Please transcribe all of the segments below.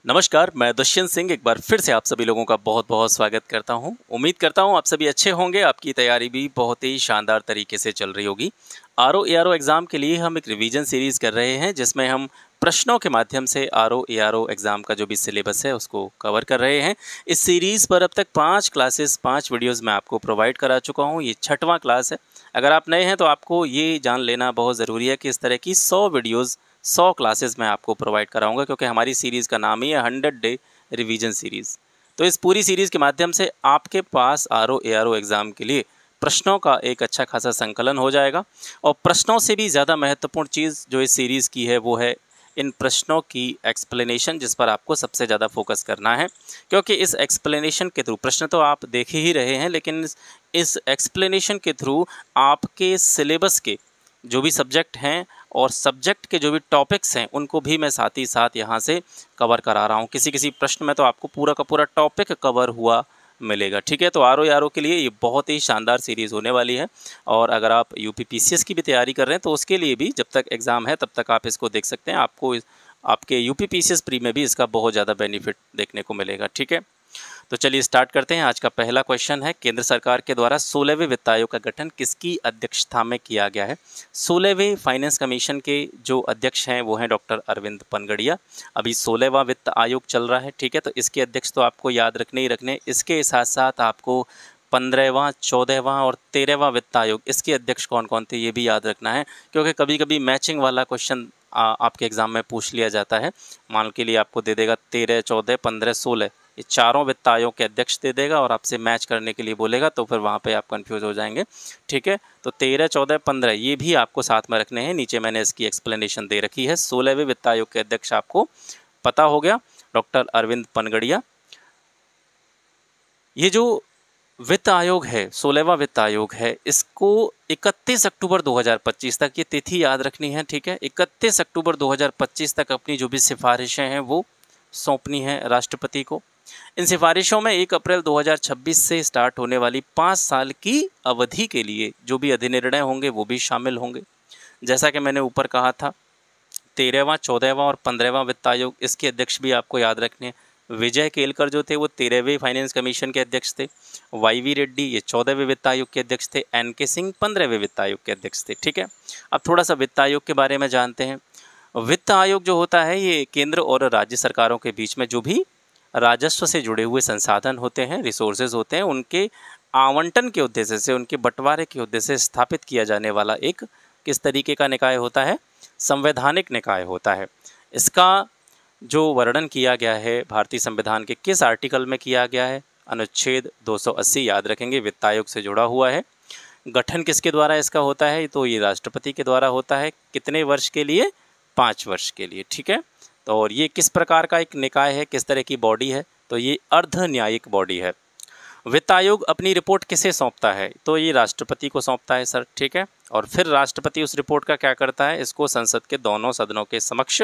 नमस्कार, मैं दुष्यंत सिंह एक बार फिर से आप सभी लोगों का बहुत-बहुत स्वागत करता हूं। उम्मीद करता हूं आप सभी अच्छे होंगे, आपकी तैयारी भी बहुत ही शानदार तरीके से चल रही होगी। आरओ एआरओ एग्ज़ाम के लिए हम एक रिवीजन सीरीज़ कर रहे हैं, जिसमें हम प्रश्नों के माध्यम से आरओ एआरओ एग्ज़ाम का जो भी सिलेबस है, उसको कवर कर रहे हैं। इस सीरीज़ पर अब तक 5 क्लासेस, 5 वीडियोज़ मैं आपको प्रोवाइड करा चुका हूँ। ये 6वां क्लास है। अगर आप नए हैं तो आपको ये जान लेना बहुत ज़रूरी है कि इस तरह की 100 वीडियोज़ 100 क्लासेस मैं आपको प्रोवाइड कराऊंगा, क्योंकि हमारी सीरीज़ का नाम ही है 100 डे रिवीजन सीरीज़। तो इस पूरी सीरीज़ के माध्यम से आपके पास आरओ एआरओ एग्ज़ाम के लिए प्रश्नों का एक अच्छा खासा संकलन हो जाएगा। और प्रश्नों से भी ज़्यादा महत्वपूर्ण चीज़ जो इस सीरीज़ की है वो है इन प्रश्नों की एक्सप्लेनेशन, जिस पर आपको सबसे ज़्यादा फोकस करना है। क्योंकि इस एक्सप्लेनेशन के थ्रू, प्रश्न तो आप देख ही रहे हैं, लेकिन इस एक्सप्लेनेशन के थ्रू आपके सिलेबस के जो भी सब्जेक्ट हैं और सब्जेक्ट के जो भी टॉपिक्स हैं उनको भी मैं साथ ही साथ यहाँ से कवर करा रहा हूँ। किसी किसी प्रश्न में तो आपको पूरा का पूरा टॉपिक कवर हुआ मिलेगा। ठीक है, तो आरओ एआरओ के लिए ये बहुत ही शानदार सीरीज़ होने वाली है। और अगर आप यूपी पीसीएस की भी तैयारी कर रहे हैं तो उसके लिए भी जब तक एग्ज़ाम है तब तक आप इसको देख सकते हैं। आपको आपके यूपी पीसीएस प्री में भी इसका बहुत ज़्यादा बेनिफिट देखने को मिलेगा। ठीक है, तो चलिए स्टार्ट करते हैं। आज का पहला क्वेश्चन है, केंद्र सरकार के द्वारा 16वें वित्त आयोग का गठन किसकी अध्यक्षता में किया गया है? 16वें फाइनेंस कमीशन के जो अध्यक्ष हैं वो हैं डॉक्टर अरविंद पनगड़िया। अभी 16वां वित्त आयोग चल रहा है। ठीक है, तो इसके अध्यक्ष तो आपको याद रखने ही रखने। इसके साथ साथ आपको 15वां, 14वां और 13वां वित्त आयोग, इसके अध्यक्ष कौन कौन थे ये भी याद रखना है, क्योंकि कभी कभी मैचिंग वाला क्वेश्चन आपके एग्ज़ाम में पूछ लिया जाता है। मान के लिए आपको दे देगा 13, 14, 15, 16, ये चारों वित्त आयोग के अध्यक्ष दे देगा और आपसे मैच करने के लिए बोलेगा, तो फिर वहाँ पे आप कंफ्यूज हो जाएंगे। ठीक है, तो 13, 14, 15 ये भी आपको साथ में रखने हैं। नीचे मैंने इसकी एक्सप्लेनेशन दे रखी है। 16वें वित्त आयोग के अध्यक्ष आपको पता हो गया, डॉक्टर अरविंद पनगड़िया। ये जो वित्त आयोग है, 16वां वित्त आयोग है, इसको 31 अक्टूबर 2025 तक, ये तिथि याद रखनी है। ठीक है, 31 अक्टूबर 2025 तक अपनी जो भी सिफारिशें हैं वो सौंपनी है राष्ट्रपति को। इन सिफारिशों में 1 अप्रैल 2026 से स्टार्ट होने वाली 5 साल की अवधि के लिए जो भी अधिनिर्णय होंगे वो भी शामिल होंगे। जैसा कि मैंने ऊपर कहा था, 13वां, 14वां और 15वां वित्त आयोग, इसके अध्यक्ष भी आपको याद रखने हैं। विजय केलकर जो थे वो 13वें फाइनेंस कमीशन के अध्यक्ष थे। वाई.वी. रेड्डी ये 14वें वित्त आयोग के अध्यक्ष थे। एन.के. सिंह 15वें वित्त आयोग के अध्यक्ष थे। ठीक है, अब थोड़ा सा वित्त आयोग के बारे में जानते हैं। वित्त आयोग जो होता है ये केंद्र और राज्य सरकारों के बीच में जो भी राजस्व से जुड़े हुए संसाधन होते हैं, रिसोर्सेज होते हैं, उनके आवंटन के उद्देश्य से, उनके बंटवारे के उद्देश्य से स्थापित किया जाने वाला एक किस तरीके का निकाय होता है? संवैधानिक निकाय होता है। इसका जो वर्णन किया गया है भारतीय संविधान के किस आर्टिकल में किया गया है? अनुच्छेद 280 याद रखेंगे, वित्त आयोग से जुड़ा हुआ है। गठन किसके द्वारा इसका होता है? तो ये राष्ट्रपति के द्वारा होता है। कितने वर्ष के लिए? 5 वर्ष के लिए। ठीक है, तो और ये किस प्रकार का एक निकाय है, किस तरह की बॉडी है? तो ये अर्ध न्यायिक बॉडी है। वित्त आयोग अपनी रिपोर्ट किसे सौंपता है? तो ये राष्ट्रपति को सौंपता है सर। ठीक है, और फिर राष्ट्रपति उस रिपोर्ट का क्या करता है? इसको संसद के दोनों सदनों के समक्ष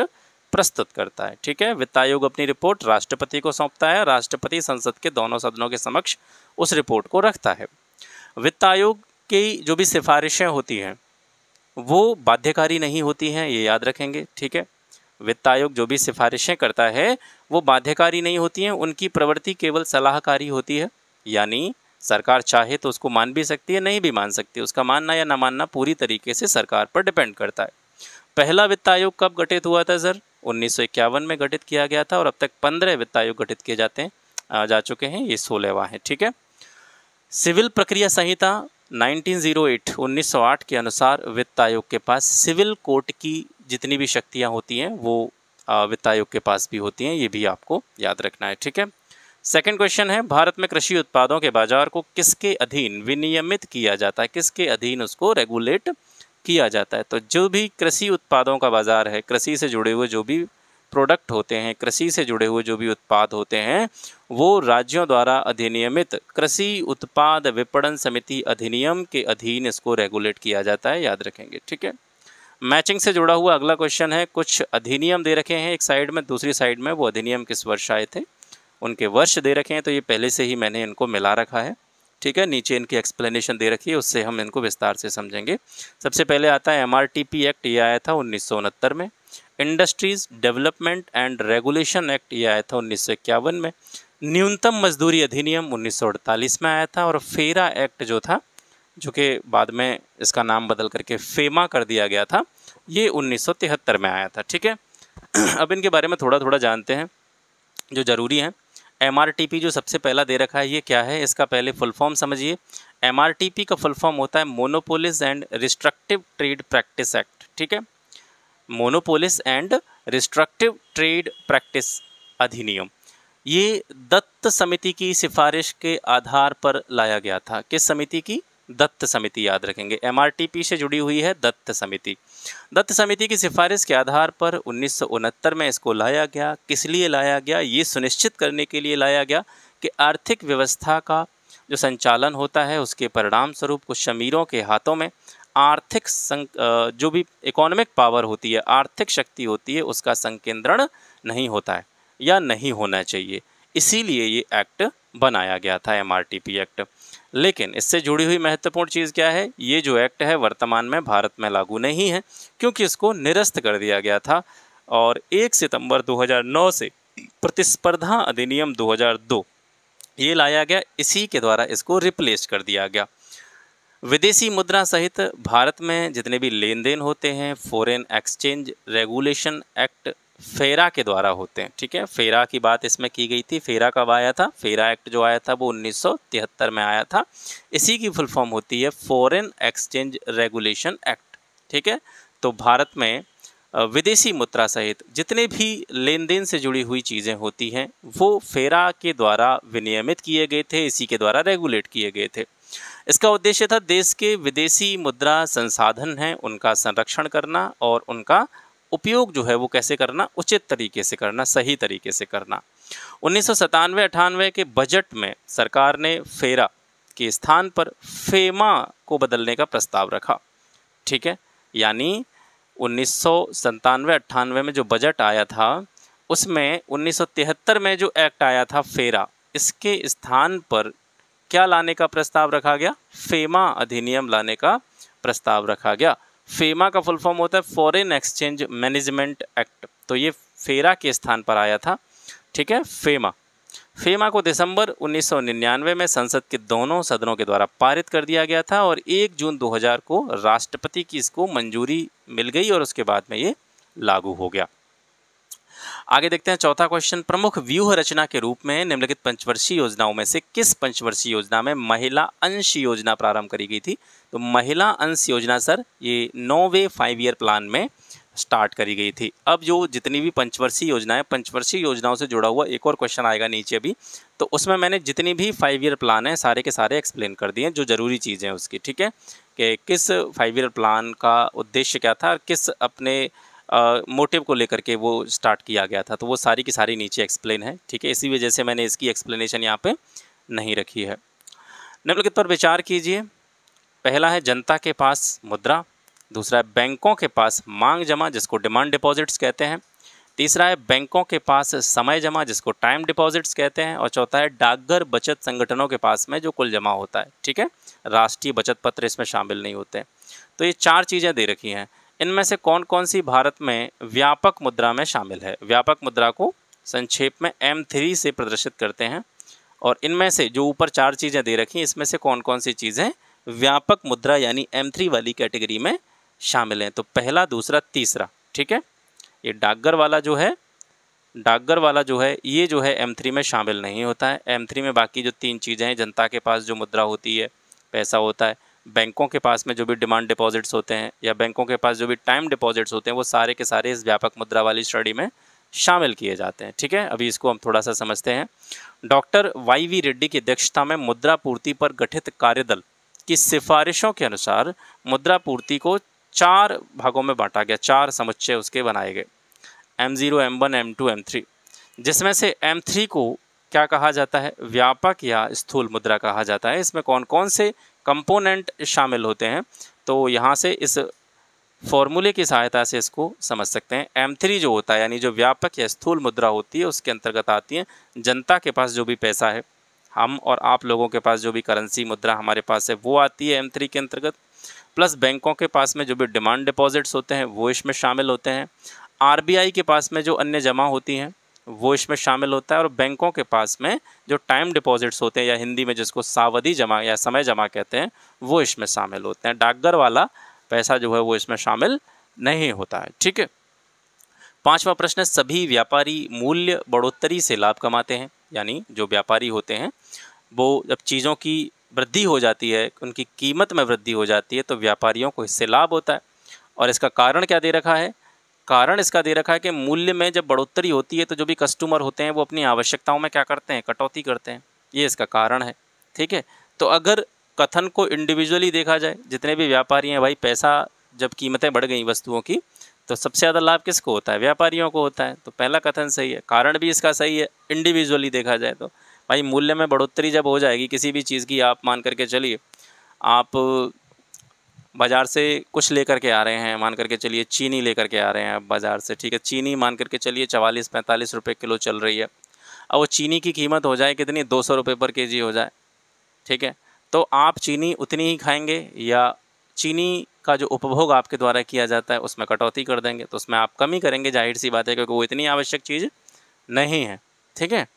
प्रस्तुत करता है। ठीक है, वित्त आयोग अपनी रिपोर्ट राष्ट्रपति को सौंपता है, राष्ट्रपति संसद के दोनों सदनों के समक्ष उस रिपोर्ट को रखता है। वित्त आयोग की जो भी सिफारिशें होती हैं वो बाध्यकारी नहीं होती हैं, ये याद रखेंगे। ठीक है, वित्त आयोग जो भी सिफारिशें करता है वो बाध्यकारी नहीं होती हैं, उनकी प्रवृत्ति केवल सलाहकारी होती है। यानी सरकार चाहे तो उसको मान भी सकती है, नहीं भी मान सकती। उसका मानना या ना मानना पूरी तरीके से सरकार पर डिपेंड करता है। पहला वित्त आयोग कब गठित हुआ था सर? 1951 में गठित किया गया था, और अब तक 15 वित्त आयोग गठित किए जा चुके हैं। ये 16वां है। ठीक है, सिविल प्रक्रिया संहिता 1908 के अनुसार वित्त आयोग के पास सिविल कोर्ट की जितनी भी शक्तियां होती हैं वो वित्त आयोग के पास भी होती हैं, ये भी आपको याद रखना है। ठीक है, सेकंड क्वेश्चन है, भारत में कृषि उत्पादों के बाजार को किसके अधीन विनियमित किया जाता है? किसके अधीन उसको रेगुलेट किया जाता है? तो जो भी कृषि उत्पादों का बाजार है, कृषि से जुड़े हुए जो भी प्रोडक्ट होते हैं, कृषि से जुड़े हुए जो भी उत्पाद होते हैं, वो राज्यों द्वारा अधिनियमित कृषि उत्पाद विपणन समिति अधिनियम के अधीन इसको रेगुलेट किया जाता है, याद रखेंगे। ठीक है, मैचिंग से जुड़ा हुआ अगला क्वेश्चन है, कुछ अधिनियम दे रखे हैं एक साइड में, दूसरी साइड में वो अधिनियम किस वर्ष आए थे, उनके वर्ष दे रखे हैं। तो ये पहले से ही मैंने इनको मिला रखा है। ठीक है, नीचे इनकी एक्सप्लेनेशन दे रखी है, उससे हम इनको विस्तार से समझेंगे। सबसे पहले आता है MRTP एक्ट, ये आया था 1969 में। Industries development and regulation act ये आया था 1951 में। न्यूनतम मजदूरी अधिनियम 1948 में आया था। और फेरा एक्ट जो था, जो कि बाद में इसका नाम बदल करके फेमा कर दिया गया था, ये 1973 में आया था। ठीक है, अब इनके बारे में थोड़ा थोड़ा जानते हैं जो ज़रूरी है। MRTP जो सबसे पहला दे रखा है, ये क्या है, इसका पहले फुल फॉर्म समझिए। MRTP का फुल फॉर्म होता है monopolies and restrictive trade practice act. ठीक है, monopolies and restrictive trade practice अधिनियम। ये दत्त समिति की सिफारिश के आधार पर लाया गया था। किस समिति की? दत्त समिति, याद रखेंगे। MRTP से जुड़ी हुई है दत्त समिति। दत्त समिति की सिफारिश के आधार पर 1969 में इसको लाया गया। किस लिए लाया गया? ये सुनिश्चित करने के लिए लाया गया कि आर्थिक व्यवस्था का जो संचालन होता है उसके परिणाम स्वरूप कुछ अमीरों के हाथों में आर्थिक जो भी इकोनॉमिक पावर होती है, आर्थिक शक्ति होती है, उसका संकेंद्रण नहीं होता है या नहीं होना चाहिए। इसीलिए ये एक्ट बनाया गया था, MRTP एक्ट। लेकिन इससे जुड़ी हुई महत्वपूर्ण चीज़ क्या है? ये जो एक्ट है वर्तमान में भारत में लागू नहीं है, क्योंकि इसको निरस्त कर दिया गया था। और 1 सितंबर 2009 से प्रतिस्पर्धा अधिनियम 2002 ये लाया गया, इसी के द्वारा इसको रिप्लेस कर दिया गया। विदेशी मुद्रा सहित भारत में जितने भी लेन देन होते हैं फॉरेन एक्सचेंज रेगुलेशन एक्ट फेरा के द्वारा होते हैं। ठीक है, फेरा की बात इसमें की गई थी। फेरा कब आया था? फेरा एक्ट जो आया था वो 1973 में आया था। इसी की फुल फॉर्म होती है फॉरेन एक्सचेंज रेगुलेशन एक्ट। ठीक है, तो भारत में विदेशी मुद्रा सहित जितने भी लेन देन से जुड़ी हुई चीज़ें होती हैं वो फेरा के द्वारा विनियमित किए गए थे, इसी के द्वारा रेगुलेट किए गए थे। इसका उद्देश्य था देश के विदेशी मुद्रा संसाधन हैं उनका संरक्षण करना और उनका उपयोग जो है वो कैसे करना, उचित तरीके से करना, सही तरीके से करना। 1997-98 के बजट में सरकार ने फेरा के स्थान पर फेमा को बदलने का प्रस्ताव रखा। ठीक है, यानी 1997-98 में जो बजट आया था उसमें 1973 में जो एक्ट आया था फेरा, इसके स्थान पर क्या लाने का प्रस्ताव रखा गया? फेमा अधिनियम लाने का प्रस्ताव रखा गया। फेमा का फुल फॉर्म होता है फॉरेन एक्सचेंज मैनेजमेंट एक्ट। तो ये फेरा के स्थान पर आया था। ठीक है, फेमा को दिसंबर 1999 में संसद के दोनों सदनों के द्वारा पारित कर दिया गया था और 1 जून 2000 को राष्ट्रपति की इसको मंजूरी मिल गई और उसके बाद में ये लागू हो गया। आगे देखते हैं चौथा क्वेश्चन। प्रमुख व्यूह रचना के रूप में निम्नलिखित पंचवर्षीय योजनाओं में से किस पंचवर्षीय योजना में महिला अंश योजना प्रारंभ करी गई थी? तो महिला अंश योजना सर ये 9वें 5 ईयर प्लान में स्टार्ट करी गई थी। अब जो जितनी भी पंचवर्षीय योजनाएं, पंचवर्षीय योजनाओं से जुड़ा हुआ एक और क्वेश्चन आएगा नीचे अभी, तो उसमें मैंने जितनी भी 5 ईयर प्लान है सारे के सारे एक्सप्लेन कर दिए जो ज़रूरी चीज़ें हैं उसकी। ठीक है, कि किस 5 ईयर प्लान का उद्देश्य क्या था, किस अपने मोटिव को लेकर के वो स्टार्ट किया गया था, तो वो सारी की सारी नीचे एक्सप्लेन है। ठीक है, इसी वजह से मैंने इसकी एक्सप्लेनेशन यहाँ पे नहीं रखी है। निम्नलिखित पर विचार कीजिए। पहला है जनता के पास मुद्रा, दूसरा है बैंकों के पास मांग जमा जिसको डिमांड डिपॉजिट्स कहते हैं, तीसरा है बैंकों के पास समय जमा जिसको टाइम डिपॉजिट्स कहते हैं, और चौथा है डाकघर बचत संगठनों के पास में जो कुल जमा होता है। ठीक है, राष्ट्रीय बचत पत्र इसमें शामिल नहीं होते। तो ये 4 चीज़ें दे रखी हैं। इनमें से कौन कौन सी भारत में व्यापक मुद्रा में शामिल है? व्यापक मुद्रा को संक्षेप में M3 से प्रदर्शित करते हैं। और इनमें से जो ऊपर 4 चीज़ें दे रखी हैं इसमें से कौन कौन सी चीज़ें व्यापक मुद्रा यानी M3 वाली कैटेगरी में शामिल हैं? तो पहला, दूसरा, तीसरा। ठीक है, ये डाकघर वाला जो है ये जो है M3 में शामिल नहीं होता है। M3 में बाकी जो 3 चीज़ें हैं, जनता के पास जो मुद्रा होती है, पैसा होता है, बैंकों के पास में जो भी डिमांड डिपॉजिट्स होते हैं या बैंकों के पास जो भी टाइम डिपॉजिट्स होते हैं, वो सारे के सारे इस व्यापक मुद्रा वाली श्रेणी में शामिल किए जाते हैं। ठीक है, अभी इसको हम थोड़ा सा समझते हैं। डॉक्टर YV रेड्डी की अध्यक्षता में मुद्रा पूर्ति पर गठित कार्यदल की सिफारिशों के अनुसार मुद्रा पूर्ति को 4 भागों में बांटा गया, 4 समुच्चय उसके बनाए गए, M0, M1, M2, M3, जिसमें से M3 को क्या कहा जाता है? व्यापक या स्थूल मुद्रा कहा जाता है। इसमें कौन कौन से कंपोनेंट शामिल होते हैं, तो यहाँ से इस फॉर्मूले की सहायता से इसको समझ सकते हैं। M3 जो होता है यानी जो व्यापक या स्थूल मुद्रा होती है उसके अंतर्गत आती है जनता के पास जो भी पैसा है, हम और आप लोगों के पास जो भी करेंसी मुद्रा हमारे पास है वो आती है M3 के अंतर्गत, प्लस बैंकों के पास में जो भी डिमांड डिपॉजिट्स होते हैं वो इसमें शामिल होते हैं। आरबीआई के पास में जो अन्य जमा होती हैं वो इसमें शामिल होता है, और बैंकों के पास में जो टाइम डिपॉजिट्स होते हैं या हिंदी में जिसको सावधि जमा या समय जमा कहते हैं वो इसमें शामिल होते हैं। डाकघर वाला पैसा जो है वो इसमें शामिल नहीं होता है। ठीक है। 5वां प्रश्न है, सभी व्यापारी मूल्य बढ़ोतरी से लाभ कमाते हैं। यानी जो व्यापारी होते हैं वो जब चीज़ों की वृद्धि हो जाती है, उनकी कीमत में वृद्धि हो जाती है, तो व्यापारियों को इससे लाभ होता है। और इसका कारण क्या दे रखा है? कारण इसका दे रखा है कि मूल्य में जब बढ़ोतरी होती है तो जो भी कस्टमर होते हैं वो अपनी आवश्यकताओं में क्या करते हैं? कटौती करते हैं। ये इसका कारण है। ठीक है। तो अगर कथन को इंडिविजुअली देखा जाए, जितने भी व्यापारी हैं भाई, पैसा जब कीमतें बढ़ गई वस्तुओं की तो सबसे ज़्यादा लाभ किसको होता है? व्यापारियों को होता है। तो पहला कथन सही है, कारण भी इसका सही है। इंडिविजुअली देखा जाए तो भाई मूल्य में बढ़ोतरी जब हो जाएगी किसी भी चीज़ की, आप मान करके चलिए आप बाज़ार से कुछ लेकर के आ रहे हैं, मान करके चलिए चीनी लेकर के आ रहे हैं आप बाज़ार से। ठीक है। चीनी मान करके चलिए 44-45 रुपये किलो चल रही है। अब वो चीनी की कीमत हो जाए कितनी? 200 रुपये पर केजी हो जाए। ठीक है। तो आप चीनी उतनी ही खाएंगे या चीनी का जो उपभोग आपके द्वारा किया जाता है उसमें कटौती कर देंगे? तो उसमें आप कमी करेंगे, जाहिर सी बात है, क्योंकि वो इतनी आवश्यक चीज़ नहीं है। ठीक है।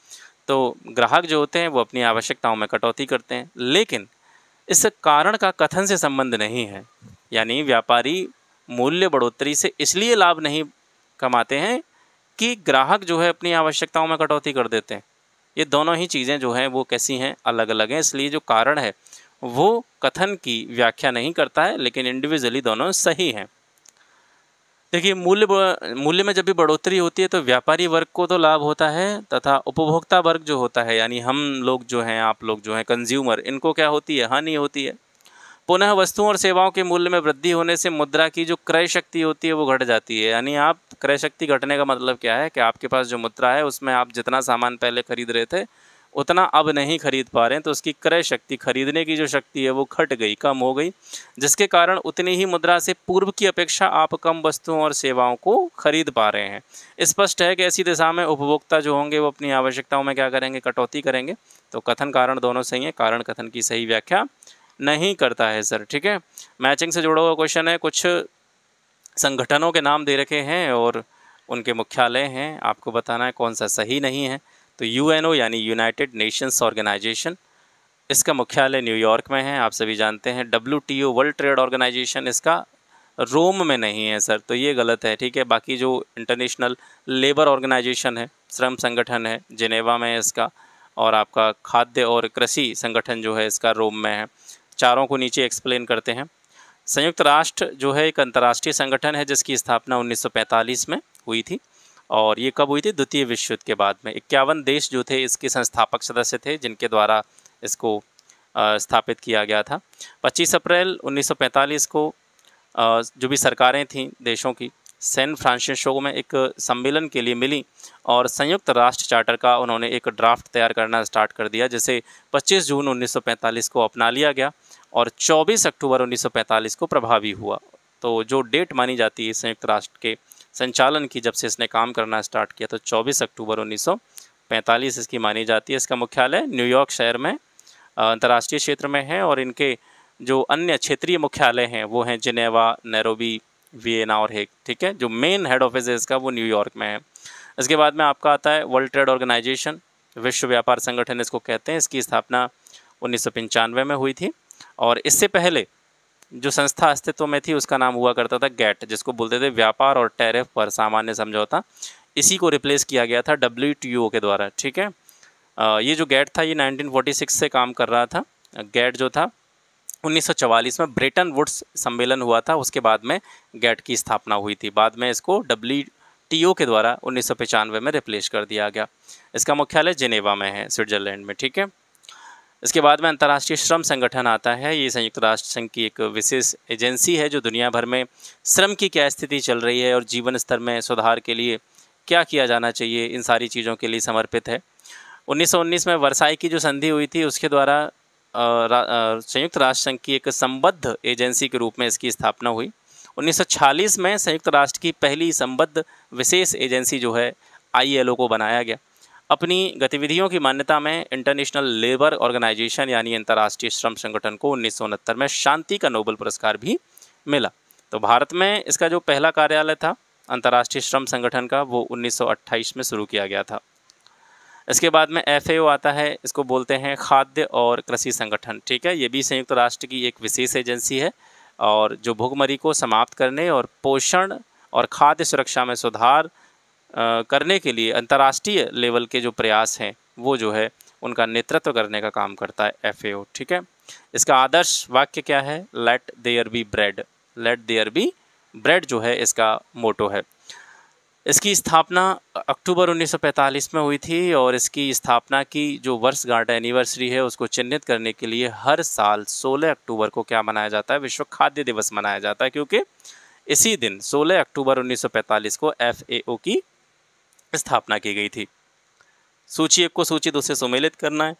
तो ग्राहक जो होते हैं वो अपनी आवश्यकताओं में कटौती करते हैं, लेकिन इस कारण का कथन से संबंध नहीं है। यानी व्यापारी मूल्य बढ़ोतरी से इसलिए लाभ नहीं कमाते हैं कि ग्राहक जो है अपनी आवश्यकताओं में कटौती कर देते हैं। ये दोनों ही चीज़ें जो हैं वो कैसी हैं? अलग अलग हैं। इसलिए जो कारण है वो कथन की व्याख्या नहीं करता है, लेकिन इंडिविजुअली दोनों सही हैं। देखिए, मूल्य में जब भी बढ़ोतरी होती है तो व्यापारी वर्ग को तो लाभ होता है, तथा उपभोक्ता वर्ग जो होता है यानी हम लोग जो हैं, आप लोग जो हैं, कंज्यूमर, इनको क्या होती है? हानि होती है। पुनः वस्तुओं और सेवाओं के मूल्य में वृद्धि होने से मुद्रा की जो क्रय शक्ति होती है वो घट जाती है। यानी आप क्रय शक्ति घटने का मतलब क्या है कि आपके पास जो मुद्रा है उसमें आप जितना सामान पहले खरीद रहे थे उतना अब नहीं खरीद पा रहे हैं, तो उसकी क्रय शक्ति, खरीदने की जो शक्ति है वो घट गई, कम हो गई, जिसके कारण उतनी ही मुद्रा से पूर्व की अपेक्षा आप कम वस्तुओं और सेवाओं को खरीद पा रहे हैं। स्पष्ट है कि ऐसी दिशा में उपभोक्ता जो होंगे वो अपनी आवश्यकताओं में क्या करेंगे? कटौती करेंगे। तो कथन कारण दोनों सही है, कारण कथन की सही व्याख्या नहीं करता है सर। ठीक है। मैचिंग से जुड़ा हुआ क्वेश्चन है। कुछ संगठनों के नाम दे रखे हैं और उनके मुख्यालय हैं, आपको बताना है कौन सा सही नहीं है। तो यूएनओ यानी यूनाइटेड नेशंस ऑर्गेनाइजेशन, इसका मुख्यालय न्यूयॉर्क में है, आप सभी जानते हैं। WTO वर्ल्ड ट्रेड ऑर्गेनाइजेशन, इसका रोम में नहीं है सर, तो ये गलत है। ठीक है। बाकी जो इंटरनेशनल लेबर ऑर्गेनाइजेशन है, श्रम संगठन है, जिनेवा में है इसका, और आपका खाद्य और कृषि संगठन जो है इसका रोम में है। चारों को नीचे एक्सप्लेन करते हैं। संयुक्त राष्ट्र जो है एक अंतर्राष्ट्रीय संगठन है जिसकी स्थापना 1945 में हुई थी, और ये कब हुई थी? द्वितीय विश्व युद्ध के बाद में। 51 देश जो थे इसके संस्थापक सदस्य थे जिनके द्वारा इसको स्थापित किया गया था। 25 अप्रैल 1945 को जो भी सरकारें थीं देशों की, सैन फ्रांसिस्को में एक सम्मेलन के लिए मिली और संयुक्त राष्ट्र चार्टर का उन्होंने एक ड्राफ्ट तैयार करना स्टार्ट कर दिया, जिसे 25 जून 1945 को अपना लिया गया और 24 अक्टूबर 1945 को प्रभावी हुआ। तो जो डेट मानी जाती है संयुक्त राष्ट्र के संचालन की, जब से इसने काम करना स्टार्ट किया, तो 24 अक्टूबर 1945 इसकी मानी जाती है। इसका मुख्यालय न्यूयॉर्क शहर में अंतर्राष्ट्रीय क्षेत्र में है, और इनके जो अन्य क्षेत्रीय मुख्यालय हैं वो हैं जिनेवा, नैरोबी, वियना और हेग। ठीक है। जो मेन हेड ऑफिस है इसका वो न्यूयॉर्क में है। इसके बाद में आपका आता है वर्ल्ड ट्रेड ऑर्गेनाइजेशन, विश्व व्यापार संगठन इसको कहते हैं। इसकी स्थापना 1995 में हुई थी, और इससे पहले जो संस्था अस्तित्व में थी उसका नाम हुआ करता था गैट, जिसको बोलते थे व्यापार और टैरिफ पर सामान्य समझौता। इसी को रिप्लेस किया गया था WTO के द्वारा। ठीक है। ये जो गैट था ये 1946 से काम कर रहा था। गैट जो था 1944 में ब्रेटन वुड्स सम्मेलन हुआ था, उसके बाद में गैट की स्थापना हुई थी। बाद में इसको WTO के द्वारा 1995 में रिप्लेस कर दिया गया। इसका मुख्यालय जिनेवा में है, स्विट्जरलैंड में। ठीक है। इसके बाद में अंतर्राष्ट्रीय श्रम संगठन आता है। ये संयुक्त राष्ट्र संघ की एक विशेष एजेंसी है जो दुनिया भर में श्रम की क्या स्थिति चल रही है और जीवन स्तर में सुधार के लिए क्या किया जाना चाहिए, इन सारी चीज़ों के लिए समर्पित है। 1919 में वर्साई की जो संधि हुई थी उसके द्वारा संयुक्त राष्ट्र संघ की एक संबद्ध एजेंसी के रूप में इसकी स्थापना हुई। 1946 में संयुक्त राष्ट्र की पहली संबद्ध विशेष एजेंसी जो है ILO को बनाया गया। अपनी गतिविधियों की मान्यता में इंटरनेशनल लेबर ऑर्गेनाइजेशन यानी अंतर्राष्ट्रीय श्रम संगठन को 1969 में शांति का नोबेल पुरस्कार भी मिला। तो भारत में इसका जो पहला कार्यालय था अंतर्राष्ट्रीय श्रम संगठन का, वो 1928 में शुरू किया गया था। इसके बाद में FAO आता है, इसको बोलते हैं खाद्य और कृषि संगठन, ठीक है। ये भी संयुक्त राष्ट्र की एक विशेष एजेंसी है और जो भुखमरी को समाप्त करने और पोषण और खाद्य सुरक्षा में सुधार करने के लिए अंतर्राष्ट्रीय लेवल के जो प्रयास हैं वो जो है उनका नेतृत्व करने का काम करता है FAO, ठीक है। इसका आदर्श वाक्य क्या है? Let there be bread, let there be bread जो है इसका मोटो है। इसकी स्थापना अक्टूबर 1945 में हुई थी और इसकी स्थापना की जो वर्षगांठ एनिवर्सरी है उसको चिन्हित करने के लिए हर साल 16 अक्टूबर को क्या मनाया जाता है? विश्व खाद्य दिवस मनाया जाता है, क्योंकि इसी दिन 16 अक्टूबर 1945 को FAO की स्थापना की गई थी। सूची 1 को सूची 2 से सुमेलित करना है।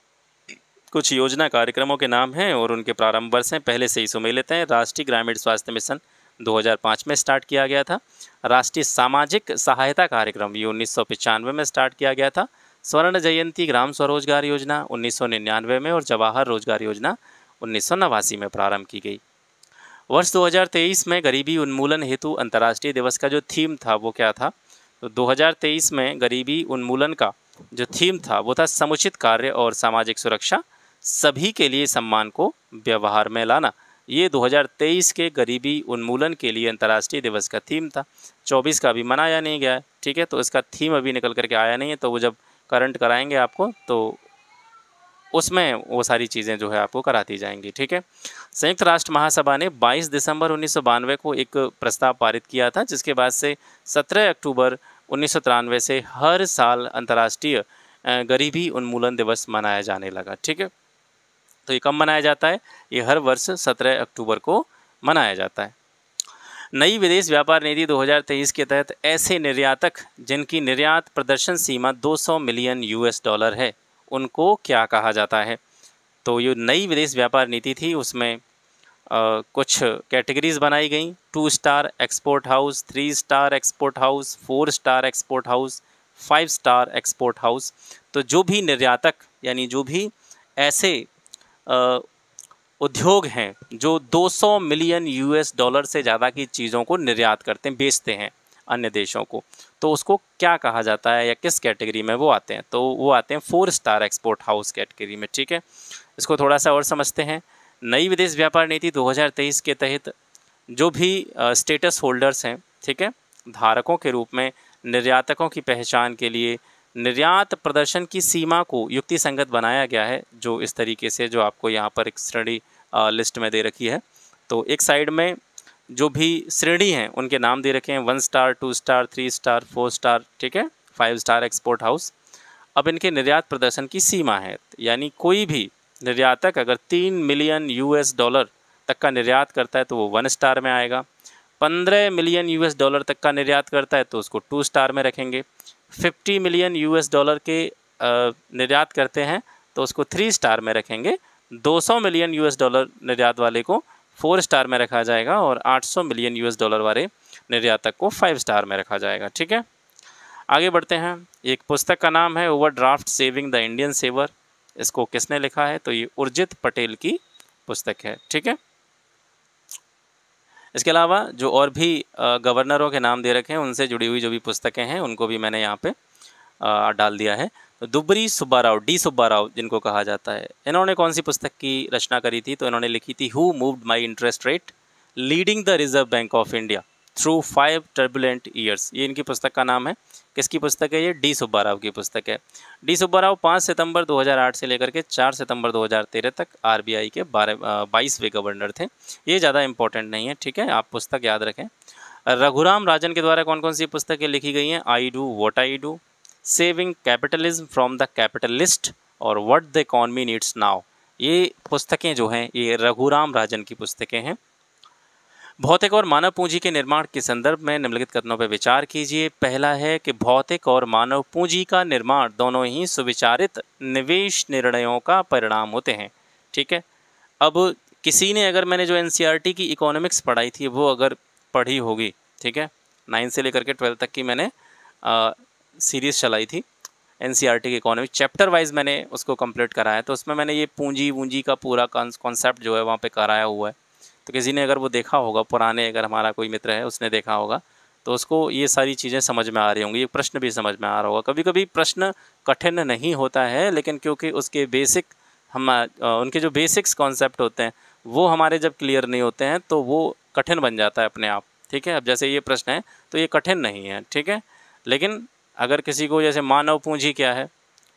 कुछ योजना कार्यक्रमों के नाम हैं और उनके प्रारंभ वर्ष हैं, पहले से ही सुमेलित हैं। राष्ट्रीय ग्रामीण स्वास्थ्य मिशन 2005 में स्टार्ट किया गया था। राष्ट्रीय सामाजिक सहायता कार्यक्रम ये 1995 में स्टार्ट किया गया था। स्वर्ण जयंती ग्राम स्वरोजगार योजना 1999 में और जवाहर रोजगार योजना 1989 में प्रारंभ की गई। वर्ष 2023 में गरीबी उन्मूलन हेतु अंतर्राष्ट्रीय दिवस का जो थीम था वो क्या था? तो 2023 में गरीबी उन्मूलन का जो थीम था वो था समुचित कार्य और सामाजिक सुरक्षा, सभी के लिए सम्मान को व्यवहार में लाना। ये 2023 के गरीबी उन्मूलन के लिए अंतर्राष्ट्रीय दिवस का थीम था। 24 का अभी मनाया नहीं गया है, ठीक है। तो इसका थीम अभी निकल करके आया नहीं है, तो वो जब करंट कराएंगे आपको तो उसमें वो सारी चीज़ें जो है आपको कराती जाएंगी, ठीक है। संयुक्त राष्ट्र महासभा ने 22 दिसंबर 1992 को एक प्रस्ताव पारित किया था, जिसके बाद से 17 अक्टूबर 1993 से हर साल अंतर्राष्ट्रीय गरीबी उन्मूलन दिवस मनाया जाने लगा, ठीक है। तो ये कब मनाया जाता है? ये हर वर्ष 17 अक्टूबर को मनाया जाता है। नई विदेश व्यापार नीति 2023 के तहत ऐसे निर्यातक जिनकी निर्यात प्रदर्शन सीमा 200 मिलियन US$ है, उनको क्या कहा जाता है? तो ये नई विदेश व्यापार नीति थी, उसमें कुछ कैटेगरीज बनाई गई। 2 star export house, 3 star export house, 4 star export house, 5 star export house. तो जो भी निर्यातक यानी जो भी ऐसे उद्योग हैं जो 200 मिलियन US$ से ज़्यादा की चीज़ों को निर्यात करते हैं, बेचते हैं अन्य देशों को, तो उसको क्या कहा जाता है या किस कैटेगरी में वो आते हैं? तो वो आते हैं 4 स्टार एक्सपोर्ट हाउस कैटेगरी में, ठीक है। इसको थोड़ा सा और समझते हैं। नई विदेश व्यापार नीति 2023 के तहत जो भी स्टेटस होल्डर्स हैं, ठीक है, धारकों के रूप में निर्यातकों की पहचान के लिए निर्यात प्रदर्शन की सीमा को युक्ति संगत बनाया गया है, जो इस तरीके से जो आपको यहाँ पर एक श्रेणी लिस्ट में दे रखी है। तो एक साइड में जो भी श्रेणी हैं उनके नाम दे रखे हैं, 1 स्टार, 2 स्टार, 3 स्टार, 4 स्टार, ठीक है, 5 स्टार एक्सपोर्ट हाउस। अब इनके निर्यात प्रदर्शन की सीमा है, यानी कोई भी निर्यातक अगर 3 मिलियन US$ तक का निर्यात करता है तो वो 1 स्टार में आएगा। 15 मिलियन US$ तक का निर्यात करता है तो उसको 2 स्टार में रखेंगे। 50 मिलियन US$ के निर्यात करते हैं तो उसको 3 स्टार में रखेंगे। 200 मिलियन US$ निर्यात वाले को 4 स्टार में रखा जाएगा और 800 मिलियन US$ वाले निर्यातक को 5 स्टार में रखा जाएगा, ठीक है। आगे बढ़ते हैं। एक पुस्तक का नाम है overdraft saving the Indian saver. इसको किसने लिखा है? तो ये उर्जित पटेल की पुस्तक है, ठीक है। इसके अलावा जो और भी गवर्नरों के नाम दे रखे हैं उनसे जुड़ी हुई जो भी पुस्तकें हैं उनको भी मैंने यहाँ पे डाल दिया है। तो दुबरी सुब्बाराव, डी सुब्बाराव जिनको कहा जाता है, इन्होंने कौन सी पुस्तक की रचना करी थी? तो इन्होंने लिखी थी who moved my interest rate leading the reserve bank of India through 5 turbulent years. ये इनकी पुस्तक का नाम है। किसकी पुस्तक है ये? डी सुब्बाराव की पुस्तक है। डी सुब्बाराव 5 सितंबर 2008 से लेकर के 4 सितंबर 2013 तक RBI के 22वें गवर्नर थे। ये ज़्यादा इंपॉर्टेंट नहीं है, ठीक है, आप पुस्तक याद रखें। रघुराम राजन के द्वारा कौन कौन सी पुस्तकें लिखी गई हैं? I do what I do, saving capitalism from the capitalist और what the economy needs now. ये पुस्तकें जो हैं ये रघुराम राजन की पुस्तकें हैं। भौतिक और मानव पूंजी के निर्माण के संदर्भ में निम्नलिखित कथनों पर विचार कीजिए। पहला है कि भौतिक और मानव पूंजी का निर्माण दोनों ही सुविचारित निवेश निर्णयों का परिणाम होते हैं, ठीक है। अब किसी ने अगर मैंने जो NCERT की इकोनॉमिक्स पढ़ाई थी वो अगर पढ़ी होगी, ठीक है, 9 से लेकर के 12 तक की मैंने सीरीज़ चलाई थी NCERT की इकोनॉमिक्स, चैप्टर वाइज मैंने उसको कंप्लीट कराया, तो उसमें मैंने ये पूंजी का पूरा कॉन्सेप्ट जो है वहाँ पे कराया हुआ है। तो किसी ने अगर वो देखा होगा, पुराने अगर हमारा कोई मित्र है उसने देखा होगा, तो उसको ये सारी चीज़ें समझ में आ रही होंगी, ये प्रश्न भी समझ में आ रहा होगा। कभी कभी प्रश्न कठिन नहीं होता है, लेकिन क्योंकि उसके बेसिक उनके जो बेसिक्स कॉन्सेप्ट होते हैं वो हमारे जब क्लियर नहीं होते हैं तो वो कठिन बन जाता है अपने आप। ठीक है, अब जैसे ये प्रश्न है तो ये कठिन नहीं है, ठीक है। लेकिन अगर किसी को जैसे मानव पूंजी क्या है,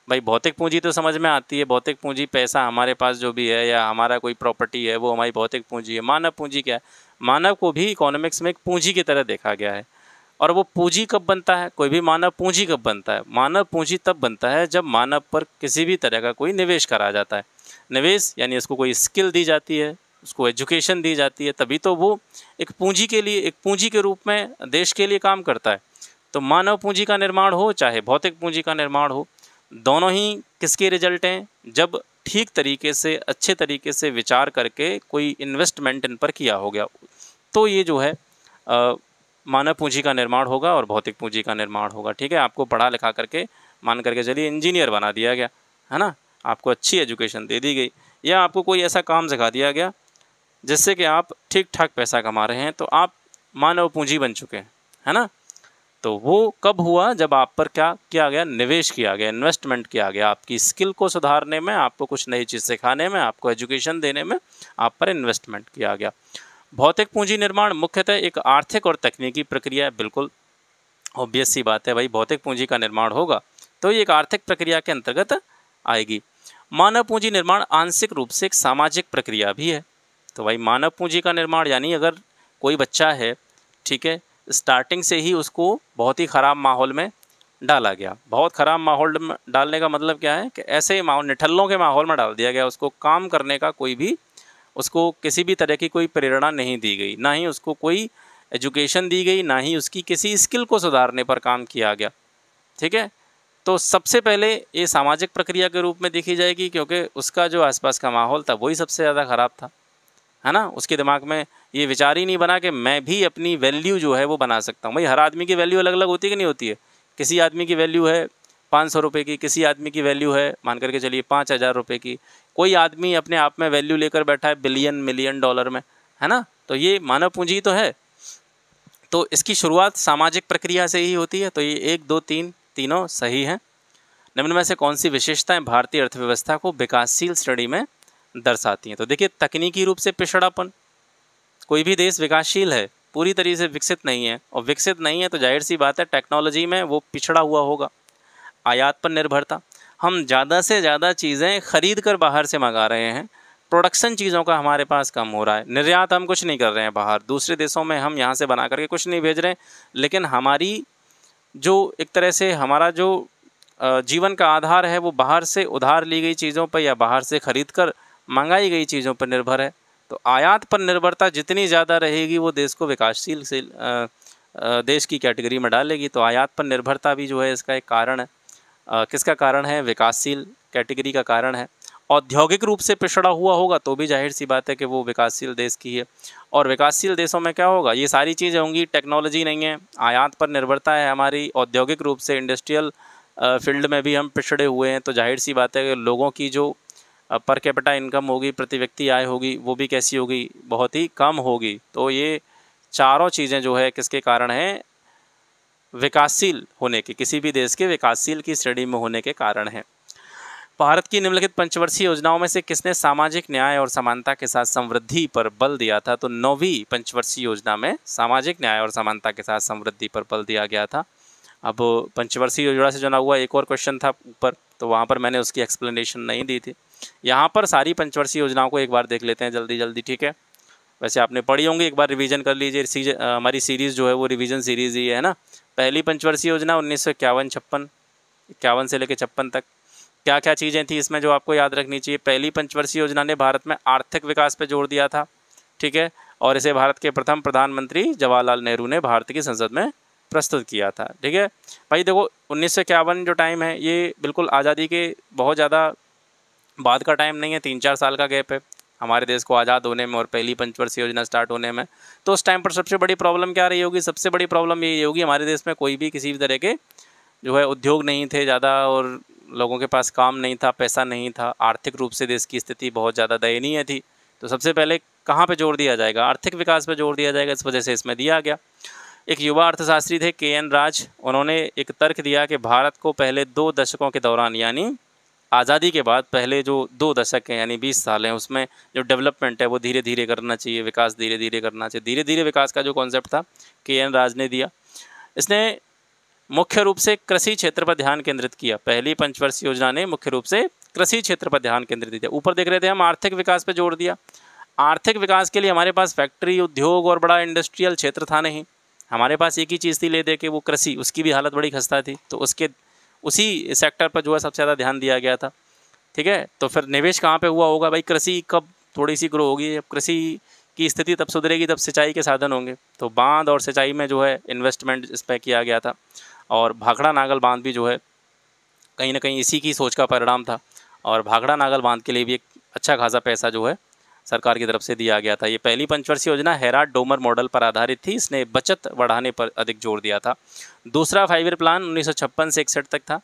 भाई भौतिक पूंजी तो समझ में आती है, भौतिक पूंजी पैसा हमारे पास जो भी है या हमारा कोई प्रॉपर्टी है वो हमारी भौतिक पूंजी है। मानव पूंजी क्या है, मानव को भी इकोनॉमिक्स में एक पूंजी की तरह देखा गया है। और वो पूंजी कब बनता है, कोई भी मानव पूंजी कब बनता है, मानव पूंजी तब बनता है जब मानव पर किसी भी तरह का कोई निवेश करा जाता है। निवेश यानी उसको कोई स्किल दी जाती है, उसको एजुकेशन दी जाती है, तभी तो वो एक पूंजी के लिए, एक पूंजी के रूप में देश के लिए काम करता है। तो मानव पूंजी का निर्माण हो चाहे भौतिक पूंजी का निर्माण हो, दोनों ही किसके रिजल्ट हैं, जब ठीक तरीके से अच्छे तरीके से विचार करके कोई इन्वेस्टमेंट इन पर किया हो गया, तो ये जो है मानव पूंजी का निर्माण होगा और भौतिक पूंजी का निर्माण होगा। ठीक है, आपको पढ़ा लिखा करके मान करके चलिए इंजीनियर बना दिया गया है ना, आपको अच्छी एजुकेशन दे दी गई, या आपको कोई ऐसा काम सिखा दिया गया जिससे कि आप ठीक ठाक पैसा कमा रहे हैं, तो आप मानव पूंजी बन चुके हैं, है ना। तो वो कब हुआ, जब आप पर क्या किया गया, निवेश किया गया, इन्वेस्टमेंट किया गया, आपकी स्किल को सुधारने में, आपको कुछ नई चीज़ सिखाने में, आपको एजुकेशन देने में आप पर इन्वेस्टमेंट किया गया। भौतिक पूंजी निर्माण मुख्यतः एक आर्थिक और तकनीकी प्रक्रिया है। बिल्कुल ऑब्वियस सी बात है भाई, भौतिक पूंजी का निर्माण होगा तो ये एक आर्थिक प्रक्रिया के अंतर्गत आएगी। मानव पूंजी निर्माण आंशिक रूप से एक सामाजिक प्रक्रिया भी है। तो भाई मानव पूंजी का निर्माण यानी अगर कोई बच्चा है, ठीक है, स्टार्टिंग से ही उसको बहुत ही ख़राब माहौल में डाला गया। बहुत ख़राब माहौल में डालने का मतलब क्या है कि ऐसे माहौल, निठल्लों के माहौल में डाल दिया गया, उसको काम करने का कोई भी, उसको किसी भी तरह की कोई प्रेरणा नहीं दी गई, ना ही उसको कोई एजुकेशन दी गई, ना ही उसकी किसी स्किल को सुधारने पर काम किया गया। ठीक है, तो सबसे पहले ये सामाजिक प्रक्रिया के रूप में देखी जाएगी, क्योंकि उसका जो आसपास का माहौल था वही सबसे ज़्यादा ख़राब था, है ना। उसके दिमाग में ये विचार ही नहीं बना कि मैं भी अपनी वैल्यू जो है वो बना सकता हूँ। भाई हर आदमी की वैल्यू अलग अलग होती है कि नहीं होती है। किसी आदमी की वैल्यू है 500 रुपये की, किसी आदमी की वैल्यू है मान करके चलिए 5000 रुपये की, कोई आदमी अपने आप में वैल्यू लेकर बैठा है बिलियन मिलियन डॉलर में, है ना। तो ये मानव पूंजी तो है। तो इसकी शुरुआत सामाजिक प्रक्रिया से ही होती है। तो ये 1 2 3 तीनों सही हैं। निम्न में से कौन सी विशेषताएं भारतीय अर्थव्यवस्था को विकासशील श्रेणी में दर्शाती हैं। तो देखिए, तकनीकी रूप से पिछड़ापन, कोई भी देश विकासशील है, पूरी तरीके से विकसित नहीं है, और विकसित नहीं है तो जाहिर सी बात है टेक्नोलॉजी में वो पिछड़ा हुआ होगा। आयात पर निर्भरता, हम ज़्यादा से ज़्यादा चीज़ें खरीद कर बाहर से मंगा रहे हैं, प्रोडक्शन चीज़ों का हमारे पास कम हो रहा है, निर्यात हम कुछ नहीं कर रहे हैं बाहर, दूसरे देशों में हम यहाँ से बना करके कुछ नहीं भेज रहे हैं, लेकिन हमारी जो एक तरह से हमारा जो जीवन का आधार है वो बाहर से उधार ली गई चीज़ों पर या बाहर से खरीद कर मंगाई गई चीज़ों पर निर्भर है। तो आयात पर निर्भरता जितनी ज़्यादा रहेगी वो देश को विकासशील से देश की कैटेगरी में डालेगी। तो आयात पर निर्भरता भी जो है इसका एक कारण है। किसका कारण है, विकासशील कैटेगरी का कारण है। औद्योगिक रूप से पिछड़ा हुआ होगा तो भी जाहिर सी बात है कि वो विकासशील देश की है। और विकासशील देशों में क्या होगा, ये सारी चीज़ें होंगी, टेक्नोलॉजी नहीं है, आयात पर निर्भरता है हमारी, औद्योगिक रूप से इंडस्ट्रियल फील्ड में भी हम पिछड़े हुए हैं। तो जाहिर सी बात है कि लोगों की जो पर कैपिटा इनकम होगी, प्रति व्यक्ति आय होगी, वो भी कैसी होगी, बहुत ही कम होगी। तो ये चारों चीज़ें जो है किसके कारण हैं, विकासशील होने के, किसी भी देश के विकासशील की श्रेणी में होने के कारण है। भारत की निम्नलिखित पंचवर्षीय योजनाओं में से किसने सामाजिक न्याय और समानता के साथ समृद्धि पर बल दिया था। तो 9वीं पंचवर्षीय योजना में सामाजिक न्याय और समानता के साथ समृद्धि पर बल दिया गया था। अब पंचवर्षीय योजना से जुड़ा हुआ एक और क्वेश्चन था ऊपर, तो वहाँ पर मैंने उसकी एक्सप्लेनेशन नहीं दी थी। यहाँ पर सारी पंचवर्षीय योजनाओं को एक बार देख लेते हैं जल्दी जल्दी, ठीक है। वैसे आपने पढ़ी होंगी, एक बार रिवीजन कर लीजिए। हमारी सीरीज़ जो है वो रिवीजन सीरीज़ ही है ना। पहली पंचवर्षीय योजना 1951 से लेकर 56 तक क्या क्या चीज़ें थी इसमें जो आपको याद रखनी चाहिए। पहली पंचवर्षीय योजना ने भारत में आर्थिक विकास पर जोर दिया था, ठीक है, और इसे भारत के प्रथम प्रधानमंत्री जवाहरलाल नेहरू ने भारत की संसद में प्रस्तुत किया था, ठीक है। भाई देखो 1951 जो टाइम है ये बिल्कुल आज़ादी के बहुत ज़्यादा बाद का टाइम नहीं है, 3-4 साल का गैप है हमारे देश को आज़ाद होने में और पहली पंचवर्षीय योजना स्टार्ट होने में। तो उस टाइम पर सबसे बड़ी प्रॉब्लम क्या रही होगी, सबसे बड़ी प्रॉब्लम ये होगी हमारे देश में कोई भी किसी भी तरह के जो है उद्योग नहीं थे ज़्यादा, और लोगों के पास काम नहीं था, पैसा नहीं था, आर्थिक रूप से देश की स्थिति बहुत ज़्यादा दयनीय थी। तो सबसे पहले कहाँ पे जोर दिया जाएगा, आर्थिक विकास पे जोर दिया जाएगा, इस वजह से इसमें दिया गया। एक युवा अर्थशास्त्री थे KN राज, उन्होंने एक तर्क दिया कि भारत को पहले 2 दशकों के दौरान, यानी आज़ादी के बाद पहले जो 2 दशक हैं यानी 20 साल हैं, उसमें जो डेवलपमेंट है वो धीरे धीरे करना चाहिए, विकास धीरे धीरे करना चाहिए। धीरे धीरे विकास का जो कॉन्सेप्ट था KN राज ने दिया। इसने मुख्य रूप से कृषि क्षेत्र पर ध्यान केंद्रित किया। पहली पंचवर्षीय योजना ने मुख्य रूप से कृषि क्षेत्र पर ध्यान केंद्रित किया। ऊपर देख रहे थे हम, आर्थिक विकास पर जोर दिया। आर्थिक विकास के लिए हमारे पास फैक्ट्री, उद्योग और बड़ा इंडस्ट्रियल क्षेत्र था नहीं, हमारे पास एक ही चीज़ थी ले दे के, वो कृषि। उसकी भी हालत बड़ी खस्ता थी, तो उसी सेक्टर पर जो है सबसे ज़्यादा ध्यान दिया गया था। ठीक है, तो फिर निवेश कहाँ पे हुआ होगा भाई? कृषि कब थोड़ी सी ग्रो होगी, अब कृषि की स्थिति तब सुधरेगी, तब सिंचाई के साधन होंगे। तो बांध और सिंचाई में जो है इन्वेस्टमेंट इस पर किया गया था। और भाखड़ा नागल बांध भी जो है कहीं ना कहीं इसी की सोच का परिणाम था। और भाखड़ा नागल बांध के लिए भी एक अच्छा खासा पैसा जो है सरकार की तरफ से दिया गया था। ये पहली पंचवर्षीय योजना हेराथ डोमर मॉडल पर आधारित थी। इसने बचत बढ़ाने पर अधिक जोर दिया था। दूसरा 5 ईयर प्लान 1956 से 61 तक था।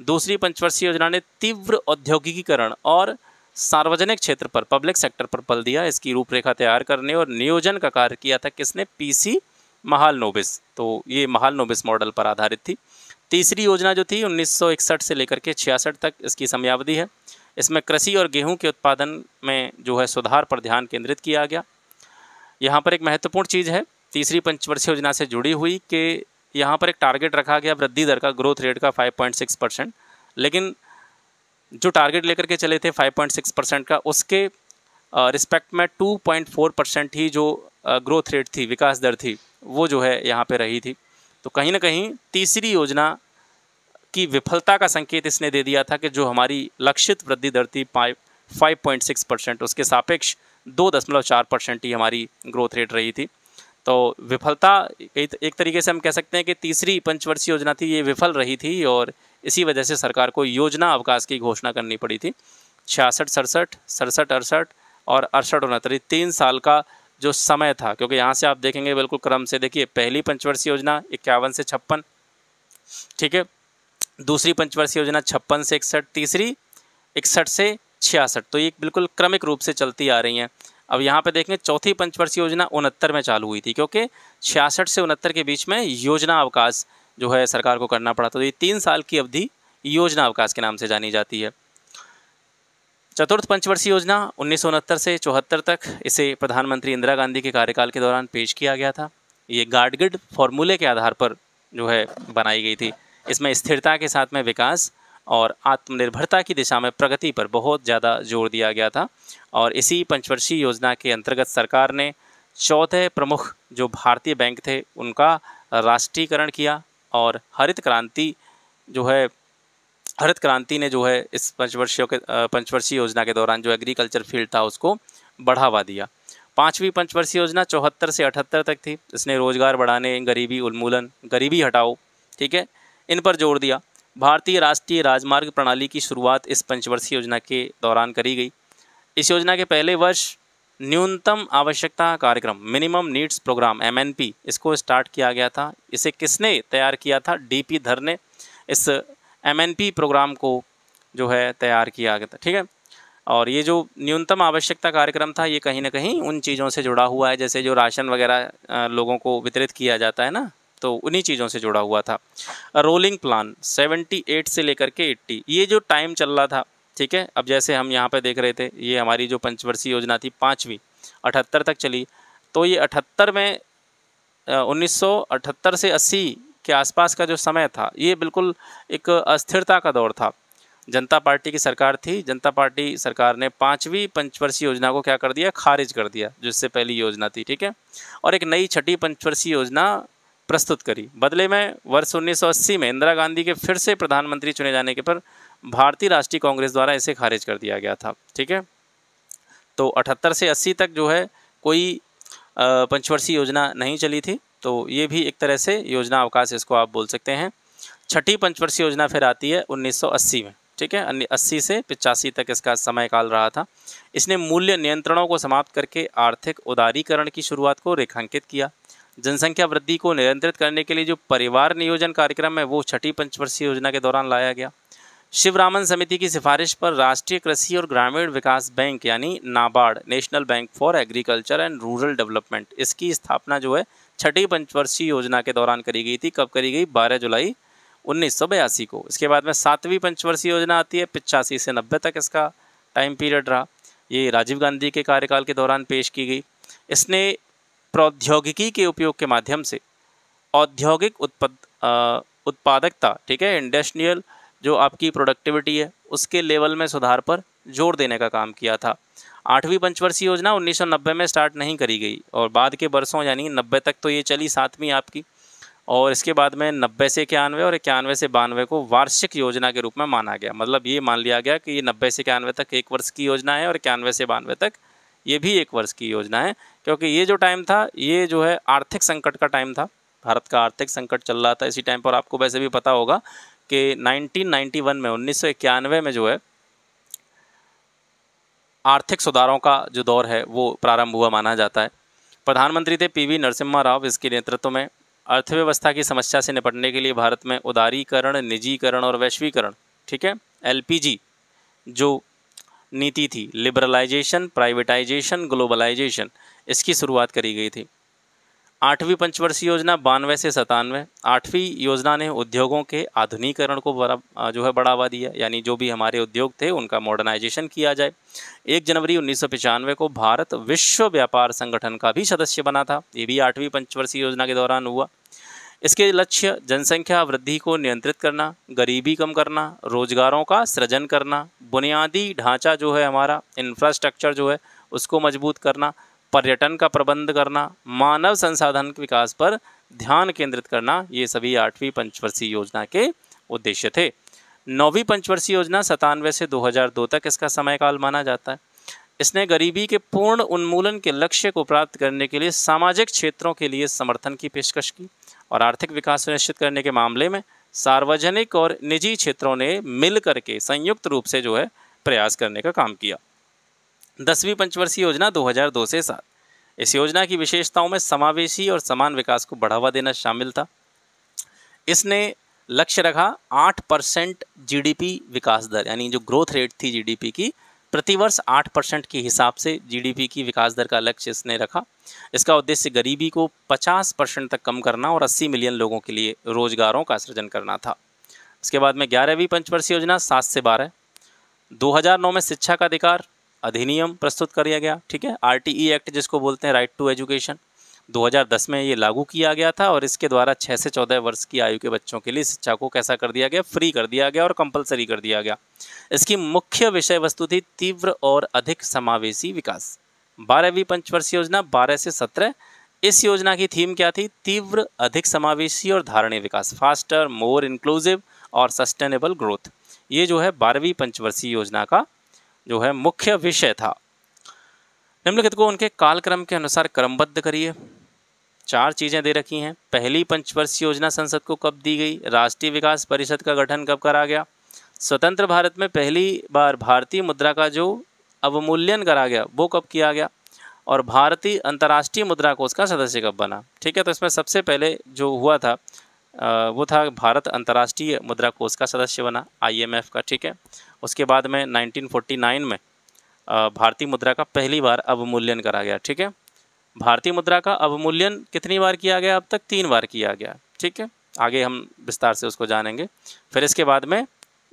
दूसरी पंचवर्षीय योजना ने तीव्र औद्योगिकीकरण और सार्वजनिक क्षेत्र पर, पब्लिक सेक्टर पर बल दिया। इसकी रूपरेखा तैयार करने और नियोजन का कार्य किया था किसने? PC महालनोबिस। तो ये महालनोबिस मॉडल पर आधारित थी। तीसरी योजना जो थी 1961 से लेकर के 66 तक इसकी समयावधि है। इसमें कृषि और गेहूं के उत्पादन में जो है सुधार पर ध्यान केंद्रित किया गया। यहाँ पर एक महत्वपूर्ण चीज़ है तीसरी पंचवर्षीय योजना से जुड़ी हुई कि यहाँ पर एक टारगेट रखा गया वृद्धि दर का, ग्रोथ रेट का 5.6%, लेकिन जो टारगेट लेकर के चले थे 5.6% का, उसके रिस्पेक्ट में 2.4% ही जो ग्रोथ रेट थी, विकास दर थी, वो जो है यहाँ पे रही थी। तो कहीं ना कहीं तीसरी योजना की विफलता का संकेत इसने दे दिया था कि जो हमारी लक्षित वृद्धि दर थी 5.6%, उसके सापेक्ष 2.4% ही हमारी ग्रोथ रेट रही थी। तो विफलता एक तरीके से हम कह सकते हैं कि तीसरी पंचवर्षीय योजना थी, ये विफल रही थी और इसी वजह से सरकार को योजना अवकाश की घोषणा करनी पड़ी थी। 66, 67, 67, 68 और 68, 69, 3 साल का जो समय था, क्योंकि यहाँ से आप देखेंगे बिल्कुल क्रम से, देखिए पहली पंचवर्षीय योजना 51 से 56, ठीक है, दूसरी पंचवर्षीय योजना 56 से 61, तीसरी 61 से 66, तो ये बिल्कुल क्रमिक रूप से चलती आ रही हैं। अब यहाँ पे देखें चौथी पंचवर्षीय योजना 69 में चालू हुई थी, क्योंकि 66 से 69 के बीच में योजना अवकाश जो है सरकार को करना पड़ा। तो ये 3 साल की अवधि योजना अवकाश के नाम से जानी जाती है। चतुर्थ पंचवर्षीय योजना 1969 से 74 तक, इसे प्रधानमंत्री इंदिरा गांधी के कार्यकाल के दौरान पेश किया गया था। ये गाडगिल फॉर्मूले के आधार पर जो है बनाई गई थी। इसमें स्थिरता के साथ में विकास और आत्मनिर्भरता की दिशा में प्रगति पर बहुत ज़्यादा जोर दिया गया था। और इसी पंचवर्षीय योजना के अंतर्गत सरकार ने 14 प्रमुख जो भारतीय बैंक थे उनका राष्ट्रीयकरण किया और हरित क्रांति ने जो है इस पंचवर्षीय योजना के दौरान जो एग्रीकल्चर फील्ड था उसको बढ़ावा दिया। पांचवी पंचवर्षीय योजना 74 से 78 तक थी। इसने रोजगार बढ़ाने, गरीबी उन्मूलन, गरीबी हटाओ, ठीक है, इन पर जोर दिया। भारतीय राष्ट्रीय राजमार्ग प्रणाली की शुरुआत इस पंचवर्षीय योजना के दौरान करी गई। इस योजना के पहले वर्ष न्यूनतम आवश्यकता कार्यक्रम, मिनिमम नीड्स प्रोग्राम, MNP, इसको स्टार्ट किया गया था। इसे किसने तैयार किया था? DP धर ने इस MNP प्रोग्राम को जो है तैयार किया गया था, ठीक है। और ये जो न्यूनतम आवश्यकता कार्यक्रम था ये कहीं ना कहीं उन चीज़ों से जुड़ा हुआ है, जैसे जो राशन वगैरह लोगों को वितरित किया जाता है ना, तो उन्हीं चीज़ों से जुड़ा हुआ था। रोलिंग प्लान 78 से लेकर के 80, ये जो टाइम चल रहा था, ठीक है। अब जैसे हम यहाँ पे देख रहे थे, ये हमारी जो पंचवर्षीय योजना थी पाँचवीं 78 तक चली, तो ये 78 में 1978 से 80 के आसपास का जो समय था ये बिल्कुल एक अस्थिरता का दौर था। जनता पार्टी की सरकार थी। जनता पार्टी सरकार ने पाँचवीं पंचवर्षीय योजना को क्या कर दिया? खारिज कर दिया, जो इससे पहली योजना थी, ठीक है, और एक नई छठी पंचवर्षीय योजना प्रस्तुत करी। बदले में वर्ष 1980 में इंदिरा गांधी के फिर से प्रधानमंत्री चुने जाने के पर भारतीय राष्ट्रीय कांग्रेस द्वारा इसे खारिज कर दिया गया था, ठीक है। तो 78 से 80 तक जो है कोई पंचवर्षीय योजना नहीं चली थी, तो ये भी एक तरह से योजना अवकाश इसको आप बोल सकते हैं। छठी पंचवर्षीय योजना फिर आती है 1980 में, ठीक है, 80 से 85 तक इसका समय काल रहा था। इसने मूल्य नियंत्रणों को समाप्त करके आर्थिक उदारीकरण की शुरुआत को रेखांकित किया। जनसंख्या वृद्धि को नियंत्रित करने के लिए जो परिवार नियोजन कार्यक्रम है वो छठी पंचवर्षीय योजना के दौरान लाया गया। शिवरामन समिति की सिफारिश पर राष्ट्रीय कृषि और ग्रामीण विकास बैंक यानी NABARD, national bank for agriculture and rural development, इसकी स्थापना जो है छठी पंचवर्षीय योजना के दौरान करी गई थी। कब करी गई? 12 जुलाई 1982 को। इसके बाद में 7वीं पंचवर्षीय योजना आती है, 85 से 90 तक इसका टाइम पीरियड रहा। ये राजीव गांधी के कार्यकाल के दौरान पेश की गई। इसने प्रौद्योगिकी के उपयोग के माध्यम से औद्योगिक उत्पादकता, ठीक है, इंडस्ट्रियल जो आपकी प्रोडक्टिविटी है उसके लेवल में सुधार पर जोर देने का काम किया था। 8वीं पंचवर्षीय योजना 1990 में स्टार्ट नहीं करी गई और बाद के बरसों यानी 90 तक तो ये चली 7वीं आपकी, और इसके बाद में 90 से 91 और 91 से 92 को वार्षिक योजना के रूप में माना गया। मतलब ये मान लिया गया कि ये 90 से 91 तक 1 वर्ष की योजना है और 91 से 92 तक ये भी 1 वर्ष की योजना है, क्योंकि ये जो टाइम था ये जो है आर्थिक संकट का टाइम था। भारत का आर्थिक संकट चल रहा था इसी टाइम पर। आपको वैसे भी पता होगा कि 1991 में 1991 में जो है आर्थिक सुधारों का जो दौर है वो प्रारंभ हुआ माना जाता है। प्रधानमंत्री थे PV नरसिम्हा राव। इसके नेतृत्व में अर्थव्यवस्था की समस्या से निपटने के लिए भारत में उदारीकरण, निजीकरण और वैश्वीकरण, ठीक है, LPG जो नीति थी, लिबरलाइजेशन, प्राइवेटाइजेशन, ग्लोबलाइजेशन, इसकी शुरुआत करी गई थी। 8वीं पंचवर्षीय योजना 92 से 97। 8वीं योजना ने उद्योगों के आधुनिकीकरण को बढ़ावा दिया, यानी जो भी हमारे उद्योग थे उनका मॉडर्नाइजेशन किया जाए। 1 जनवरी 1995 को भारत विश्व व्यापार संगठन का भी सदस्य बना था। ये भी 8वीं पंचवर्षीय योजना के दौरान हुआ। इसके लक्ष्य जनसंख्या वृद्धि को नियंत्रित करना, गरीबी कम करना, रोजगारों का सृजन करना, बुनियादी ढांचा जो है हमारा इंफ्रास्ट्रक्चर जो है उसको मजबूत करना, पर्यटन का प्रबंध करना, मानव संसाधन के विकास पर ध्यान केंद्रित करना, ये सभी 8वीं पंचवर्षीय योजना के उद्देश्य थे। 9वीं पंचवर्षीय योजना 97 से 2002 तक इसका समयकाल माना जाता है। इसने गरीबी के पूर्ण उन्मूलन के लक्ष्य को प्राप्त करने के लिए सामाजिक क्षेत्रों के लिए समर्थन की पेशकश की और आर्थिक विकास सुनिश्चित करने के मामले में सार्वजनिक और निजी क्षेत्रों ने मिल करके संयुक्त रूप से जो है प्रयास करने का काम किया। 10वीं पंचवर्षीय योजना 2002 से 7। इस योजना की विशेषताओं में समावेशी और समान विकास को बढ़ावा देना शामिल था। इसने लक्ष्य रखा 8% GDP विकास दर, यानी जो ग्रोथ रेट थी GDP की, प्रतिवर्ष 8% के हिसाब से GDP की विकास दर का लक्ष्य इसने रखा। इसका उद्देश्य गरीबी को 50% तक कम करना और 80 मिलियन लोगों के लिए रोजगारों का सृजन करना था। इसके बाद में 11वीं पंचवर्षीय योजना 7 से 12। 2009 में शिक्षा का अधिकार अधिनियम प्रस्तुत किया गया, ठीक है, RTE एक्ट जिसको बोलते हैं, राइट टू एजुकेशन। 2010 में ये लागू किया गया था और इसके द्वारा 6 से 14 वर्ष की आयु के बच्चों के लिए शिक्षा को कैसा कर दिया गया? फ्री कर दिया गया और कंपलसरी कर दिया गया। इसकी मुख्य विषय वस्तु थी तीव्र और अधिक समावेशी विकास। 12वीं पंचवर्षीय योजना 12 से 17। इस योजना की थीम क्या थी? तीव्र, अधिक समावेशी और धारणीय विकास, फास्टर, मोर इंक्लूसिव और सस्टेनेबल ग्रोथ। ये जो है 12वीं पंचवर्षीय योजना का जो है मुख्य विषय था। निम्नलिखित को उनके कालक्रम के अनुसार क्रमबद्ध करिए। 4 चीज़ें दे रखी हैं। पहली पंचवर्षीय योजना संसद को कब दी गई? राष्ट्रीय विकास परिषद का गठन कब करा गया? स्वतंत्र भारत में पहली बार भारतीय मुद्रा का जो अवमूल्यन करा गया वो कब किया गया? और भारतीय अंतर्राष्ट्रीय मुद्रा कोष का सदस्य कब बना? ठीक है, तो इसमें सबसे पहले जो हुआ था वो था भारत अंतर्राष्ट्रीय मुद्रा कोष का सदस्य बना, IMF का, ठीक है। उसके बाद में 1949 में भारतीय मुद्रा का पहली बार अवमूल्यन करा गया, ठीक है। भारतीय मुद्रा का अवमूल्यन कितनी बार किया गया? अब तक 3 बार किया गया, ठीक है। आगे हम विस्तार से उसको जानेंगे। फिर इसके बाद में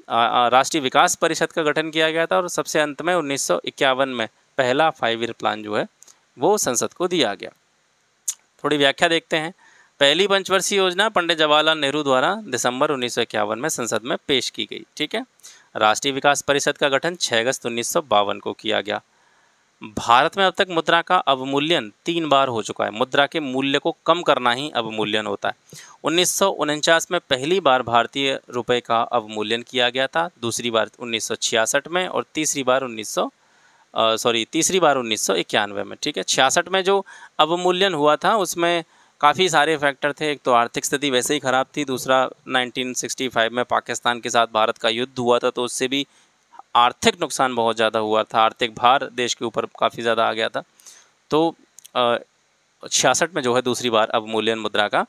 राष्ट्रीय विकास परिषद का गठन किया गया था और सबसे अंत में 1951 में पहला 5 ईयर प्लान जो है वो संसद को दिया गया। थोड़ी व्याख्या देखते हैं। पहली पंचवर्षीय योजना पंडित जवाहरलाल नेहरू द्वारा दिसंबर 1951 में संसद में पेश की गई, ठीक है। राष्ट्रीय विकास परिषद का गठन 6 अगस्त 1952 को किया गया। भारत में अब तक मुद्रा का अवमूल्यन 3 बार हो चुका है। मुद्रा के मूल्य को कम करना ही अवमूल्यन होता है। 1949 में पहली बार भारतीय रुपए का अवमूल्यन किया गया था, दूसरी बार 1966 में और तीसरी बार 1991 में, ठीक है। 66 में जो अवमूल्यन हुआ था उसमें काफ़ी सारे फैक्टर थे। एक तो आर्थिक स्थिति वैसे ही ख़राब थी, दूसरा 1965 में पाकिस्तान के साथ भारत का युद्ध हुआ था तो उससे भी आर्थिक नुकसान बहुत ज़्यादा हुआ था, आर्थिक भार देश के ऊपर काफ़ी ज़्यादा आ गया था। तो 66 में जो है दूसरी बार अवमूल्यन मुद्रा का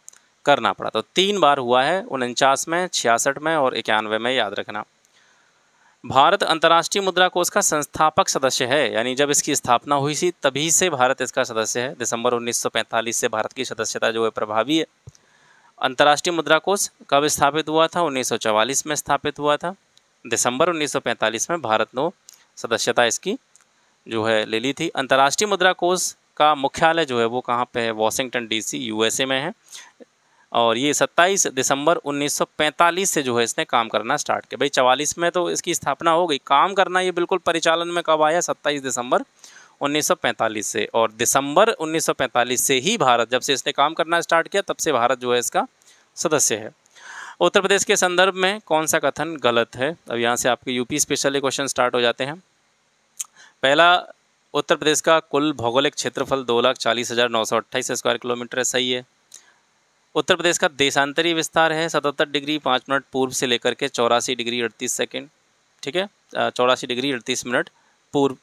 करना पड़ा। तो 3 बार हुआ है, 49 में, 66 में और 91 में, याद रखना। भारत अंतर्राष्ट्रीय मुद्रा कोष का संस्थापक सदस्य है, यानी जब इसकी स्थापना हुई थी तभी से भारत इसका सदस्य है। दिसंबर 1945 से भारत की सदस्यता जो है प्रभावी है। अंतर्राष्ट्रीय मुद्रा कोष कब स्थापित हुआ था? 1944 में स्थापित हुआ था। दिसंबर 1945 में भारत ने सदस्यता इसकी जो है ले ली थी। अंतर्राष्ट्रीय मुद्रा कोष का मुख्यालय जो है वो कहाँ पे है? वॉशिंगटन डीसी यूएसए में है। और ये 27 दिसंबर 1945 से जो है इसने काम करना स्टार्ट किया। भाई 44 में तो इसकी स्थापना हो गई, काम करना ये बिल्कुल परिचालन में कब आया? 27 दिसंबर 1945 से। और दिसंबर 1945 से ही भारत, जब से इसने काम करना स्टार्ट किया तब से भारत जो है इसका सदस्य है। उत्तर प्रदेश के संदर्भ में कौन सा कथन गलत है? अब यहाँ से आपके यूपी स्पेशल क्वेश्चन स्टार्ट हो जाते हैं। पहला, उत्तर प्रदेश का कुल भौगोलिक क्षेत्रफल 2,40,928 स्क्वायर किलोमीटर है, सही है। उत्तर प्रदेश का देशांतरी विस्तार है 77 डिग्री 5 मिनट पूर्व से लेकर के 84 डिग्री 38 सेकेंड, ठीक है, 84 डिग्री 38 मिनट पूर्व।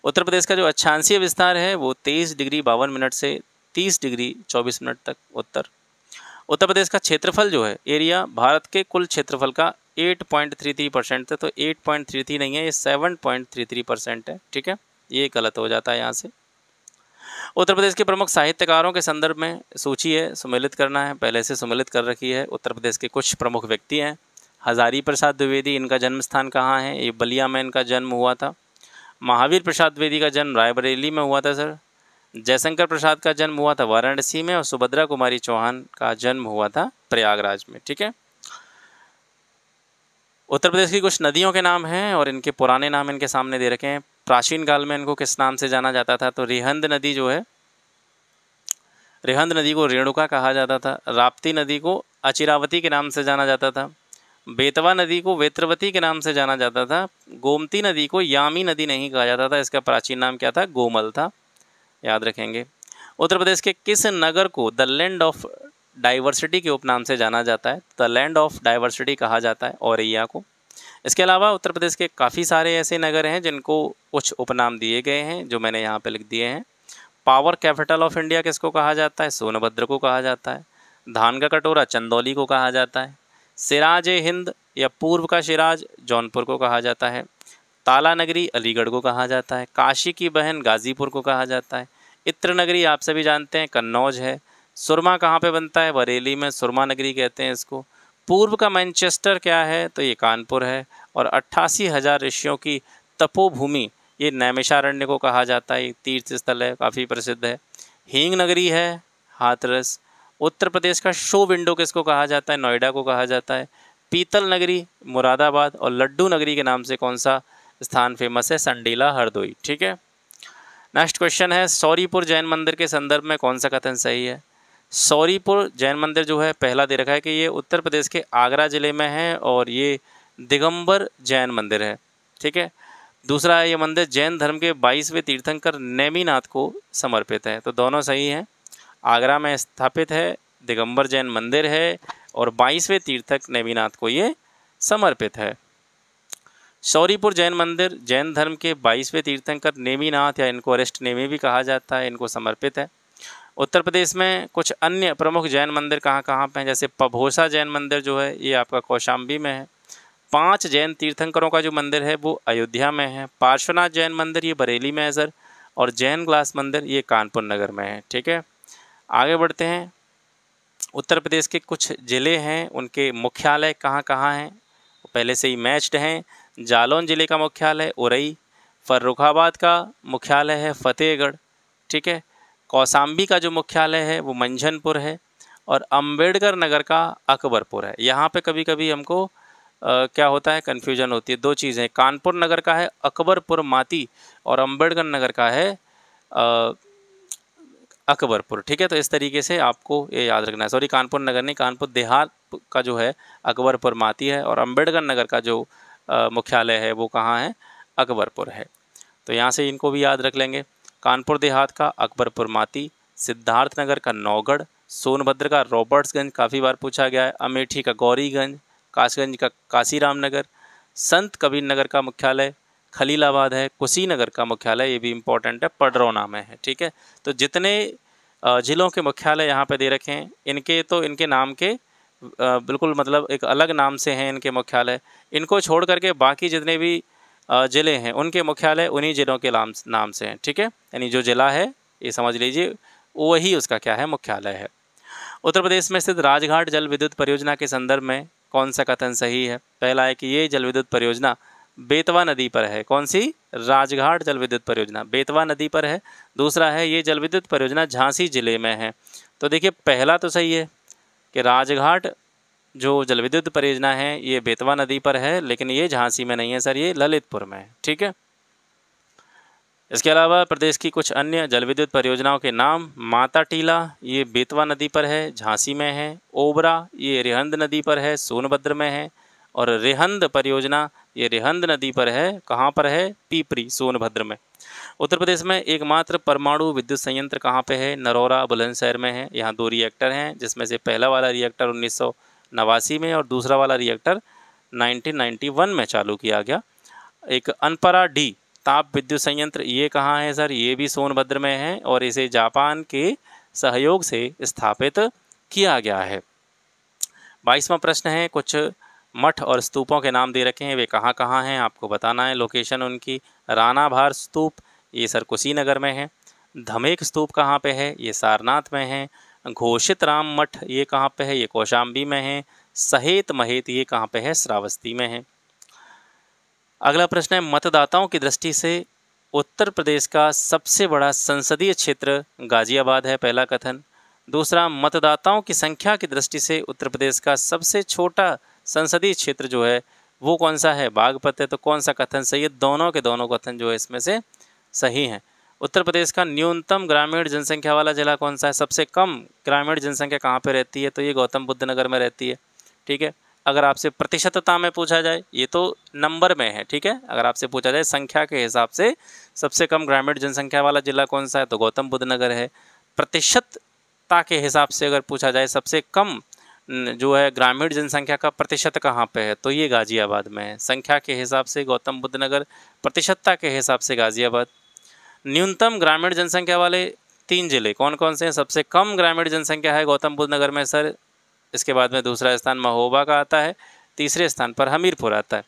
उत्तर प्रदेश का जो अक्षांशीय विस्तार है वो 23 डिग्री 52 मिनट से 30 डिग्री 24 मिनट तक उत्तर। उत्तर प्रदेश का क्षेत्रफल जो है, एरिया, भारत के कुल क्षेत्रफल का 8.33% है, तो 8.33 नहीं है, ये 7.33% है, ठीक है, ये गलत हो जाता है यहाँ से। उत्तर प्रदेश के प्रमुख साहित्यकारों के संदर्भ में सूची है, सुमेलित करना है, पहले से सुमेलित कर रखी है। उत्तर प्रदेश के कुछ प्रमुख व्यक्ति हैं। हजारी प्रसाद द्विवेदी, इनका जन्म स्थान कहाँ है? ये बलिया में इनका जन्म हुआ था। महावीर प्रसाद द्विवेदी का जन्म रायबरेली में हुआ था सर। जयशंकर प्रसाद का जन्म हुआ था वाराणसी में। और सुभद्रा कुमारी चौहान का जन्म हुआ था प्रयागराज में, ठीक है। उत्तर प्रदेश की कुछ नदियों के नाम हैं और इनके पुराने नाम इनके सामने दे रखे हैं। प्राचीन काल में इनको किस नाम से जाना जाता था? तो रिहंद नदी जो है, रिहंद नदी को रेणुका कहा जाता था। राप्ती नदी को अचिरावती के नाम से जाना जाता था। बेतवा नदी को वेत्रवती के नाम से जाना जाता था। गोमती नदी को यामी नदी नहीं कहा जाता था, इसका प्राचीन नाम क्या था? गोमल था, याद रखेंगे। उत्तर प्रदेश के किस नगर को द लैंड ऑफ डाइवर्सिटी के उपनाम से जाना जाता है? द लैंड ऑफ डाइवर्सिटी कहा जाता है औरैया को। इसके अलावा उत्तर प्रदेश के काफ़ी सारे ऐसे नगर हैं जिनको कुछ उपनाम दिए गए हैं, जो मैंने यहाँ पे लिख दिए हैं। पावर कैपिटल ऑफ इंडिया किसको कहा जाता है? सोनभद्र को कहा जाता है। धान का कटोरा चंदौली को कहा जाता है। सिराज ए हिंद या पूर्व का सिराज जौनपुर को कहा जाता है। ताला नगरी अलीगढ़ को कहा जाता है। काशी की बहन गाजीपुर को कहा जाता है। इत्र नगरी आप सभी जानते हैं कन्नौज है। सुरमा कहाँ पे बनता है? बरेली में, सुरमा नगरी कहते हैं इसको। पूर्व का मैनचेस्टर क्या है? तो ये कानपुर है। और 88,000 ऋषियों की तपोभूमि ये नैमिषारण्य को कहा जाता है, तीर्थ स्थल है, काफ़ी प्रसिद्ध है। हींग नगरी है हाथरस। उत्तर प्रदेश का शो विंडो किसको कहा जाता है? नोएडा को कहा जाता है। पीतल नगरी मुरादाबाद। और लड्डू नगरी के नाम से कौन सा स्थान फेमस है? संडीला हरदोई, ठीक है। नेक्स्ट क्वेश्चन है, सौरीपुर जैन मंदिर के संदर्भ में कौन सा कथन सही है? सौरीपुर जैन मंदिर जो है, पहला दे रखा है कि ये उत्तर प्रदेश के आगरा ज़िले में है और ये दिगंबर जैन मंदिर है, ठीक है। दूसरा है, ये मंदिर जैन धर्म के 22वें तीर्थंकर नेमिनाथ को समर्पित है। तो दोनों सही हैं। आगरा में स्थापित है, दिगंबर जैन मंदिर है और 22वें तीर्थक नेमिनाथ को ये समर्पित है। सौरीपुर जैन मंदिर जैन धर्म के 22वें तीर्थंकर नेमिनाथ या इनको अरेस्ट नेमी भी कहा जाता है, इनको समर्पित है। उत्तर प्रदेश में कुछ अन्य प्रमुख जैन मंदिर कहाँ कहाँ पे हैं? जैसे पभोसा जैन मंदिर जो है ये आपका कौशाम्बी में है। 5 जैन तीर्थंकरों का जो मंदिर है वो अयोध्या में है। पार्श्वनाथ जैन मंदिर ये बरेली में है सर। और जैन ग्लास मंदिर ये कानपुर नगर में है, ठीक है। आगे बढ़ते हैं। उत्तर प्रदेश के कुछ ज़िले हैं, उनके मुख्यालय कहाँ कहाँ हैं? पहले से ही मैच्ड हैं। जालौन ज़िले का मुख्यालय उरई। फर्रुखाबाद का मुख्यालय है फतेहगढ़, ठीक है। कौसाम्बी का जो मुख्यालय है वो मंझनपुर है। और अम्बेडकर नगर का अकबरपुर है। यहाँ पे कभी कभी हमको क्या होता है, कन्फ्यूजन होती है। 2 चीज़ें, कानपुर नगर का है अकबरपुर माती और अम्बेडकर नगर का है अकबरपुर, ठीक है। तो इस तरीके से आपको ये याद रखना है। सॉरी, कानपुर नगर नहीं, कानपुर देहात का जो है अकबरपुर माती है और अम्बेडकर नगर का जो मुख्यालय है वो कहाँ है? अकबरपुर है। तो यहाँ से इनको भी याद रख लेंगे। कानपुर देहात का अकबरपुर माती, सिद्धार्थ नगर का नौगढ़, सोनभद्र का रॉबर्ट्सगंज, काफ़ी बार पूछा गया है, अमेठी का गौरीगंज, कासगंज का काशीराम नगर, संत कबीर नगर का मुख्यालय खलीलाबाद है, कुशीनगर का मुख्यालय ये भी इम्पोर्टेंट है, पडरौना में है, ठीक है। तो जितने ज़िलों के मुख्यालय यहाँ पे दे रखे हैं, इनके नाम के बिल्कुल मतलब एक अलग नाम से हैं इनके मुख्यालय। इनको छोड़ करके बाकी जितने भी ज़िले हैं उनके मुख्यालय उन्हीं ज़िलों के नाम से हैं, ठीक है। यानी जो ज़िला है ये समझ लीजिए वही उसका क्या है, मुख्यालय है। उत्तर प्रदेश में स्थित राजघाट जल विद्युत परियोजना के संदर्भ में कौन सा कथन सही है? पहला है कि ये जल विद्युत परियोजना बेतवा नदी पर है। कौन सी? राजघाट जल विद्युत परियोजना बेतवा नदी पर है। दूसरा है ये जल विद्युत परियोजना झांसी जिले में है। तो देखिए पहला तो सही है कि राजघाट जो जल विद्युत परियोजना है ये बेतवा नदी पर है, लेकिन ये झांसी में नहीं है सर, ये ललितपुर में है, ठीक है। इसके अलावा प्रदेश की कुछ अन्य जल विद्युत परियोजनाओं के नाम, माता टीला ये बेतवा नदी पर है, झांसी में है। ओबरा ये रिहंद नदी पर है, सोनभद्र में है। और रिहंद परियोजना ये रिहंद नदी पर है, कहाँ पर है? पीपरी, सोनभद्र में। उत्तर प्रदेश में एकमात्र परमाणु विद्युत संयंत्र कहाँ पे है? नरौरा, बुलंदशहर में है। यहाँ 2 रिएक्टर हैं, जिसमें से पहला वाला रिएक्टर 1989 में और दूसरा वाला रिएक्टर 1991 में चालू किया गया। एक अनपरा डी ताप विद्युत संयंत्र ये कहाँ है सर? ये भी सोनभद्र में है और इसे जापान के सहयोग से स्थापित किया गया है। 22वां प्रश्न है, कुछ मठ और स्तूपों के नाम दे रखे हैं, वे कहाँ कहाँ हैं आपको बताना है। लोकेशन उनकी, रानाभार स्तूप ये सर कुशीनगर में है। धमेक स्तूप कहाँ पे है? ये सारनाथ में है। घोषित राम मठ ये कहाँ पे है? ये कौशाम्बी में है। सहेत महेत ये कहाँ पे है? श्रावस्ती में है। अगला प्रश्न है, मतदाताओं की दृष्टि से उत्तर प्रदेश का सबसे बड़ा संसदीय क्षेत्र गाजियाबाद है, पहला कथन। दूसरा, मतदाताओं की संख्या की दृष्टि से उत्तर प्रदेश का सबसे छोटा संसदीय क्षेत्र जो है वो कौन सा है? बागपत है। तो कौन सा कथन सही है? दोनों के दोनों कथन जो है इसमें से सही हैं। उत्तर प्रदेश का न्यूनतम ग्रामीण जनसंख्या वाला जिला कौन सा है? सबसे कम ग्रामीण जनसंख्या कहाँ पे रहती है? तो ये गौतम बुद्ध नगर में रहती है, ठीक है। अगर आपसे प्रतिशतता में पूछा जाए, ये तो नंबर में है, ठीक है। अगर आपसे पूछा जाए संख्या के हिसाब से सबसे कम ग्रामीण जनसंख्या वाला जिला कौन सा है, तो गौतम बुद्ध नगर है। प्रतिशतता के हिसाब से अगर पूछा जाए सबसे कम जो है ग्रामीण जनसंख्या का प्रतिशत कहाँ पे है, तो ये गाजियाबाद में है। संख्या के हिसाब से गौतम बुद्ध नगर, प्रतिशतता के हिसाब से गाजियाबाद। न्यूनतम ग्रामीण जनसंख्या वाले 3 जिले कौन कौन से हैं? सबसे कम ग्रामीण जनसंख्या है गौतम बुद्ध नगर में सर। इसके बाद में दूसरा स्थान महोबा का आता है, तीसरे स्थान पर हमीरपुर आता है।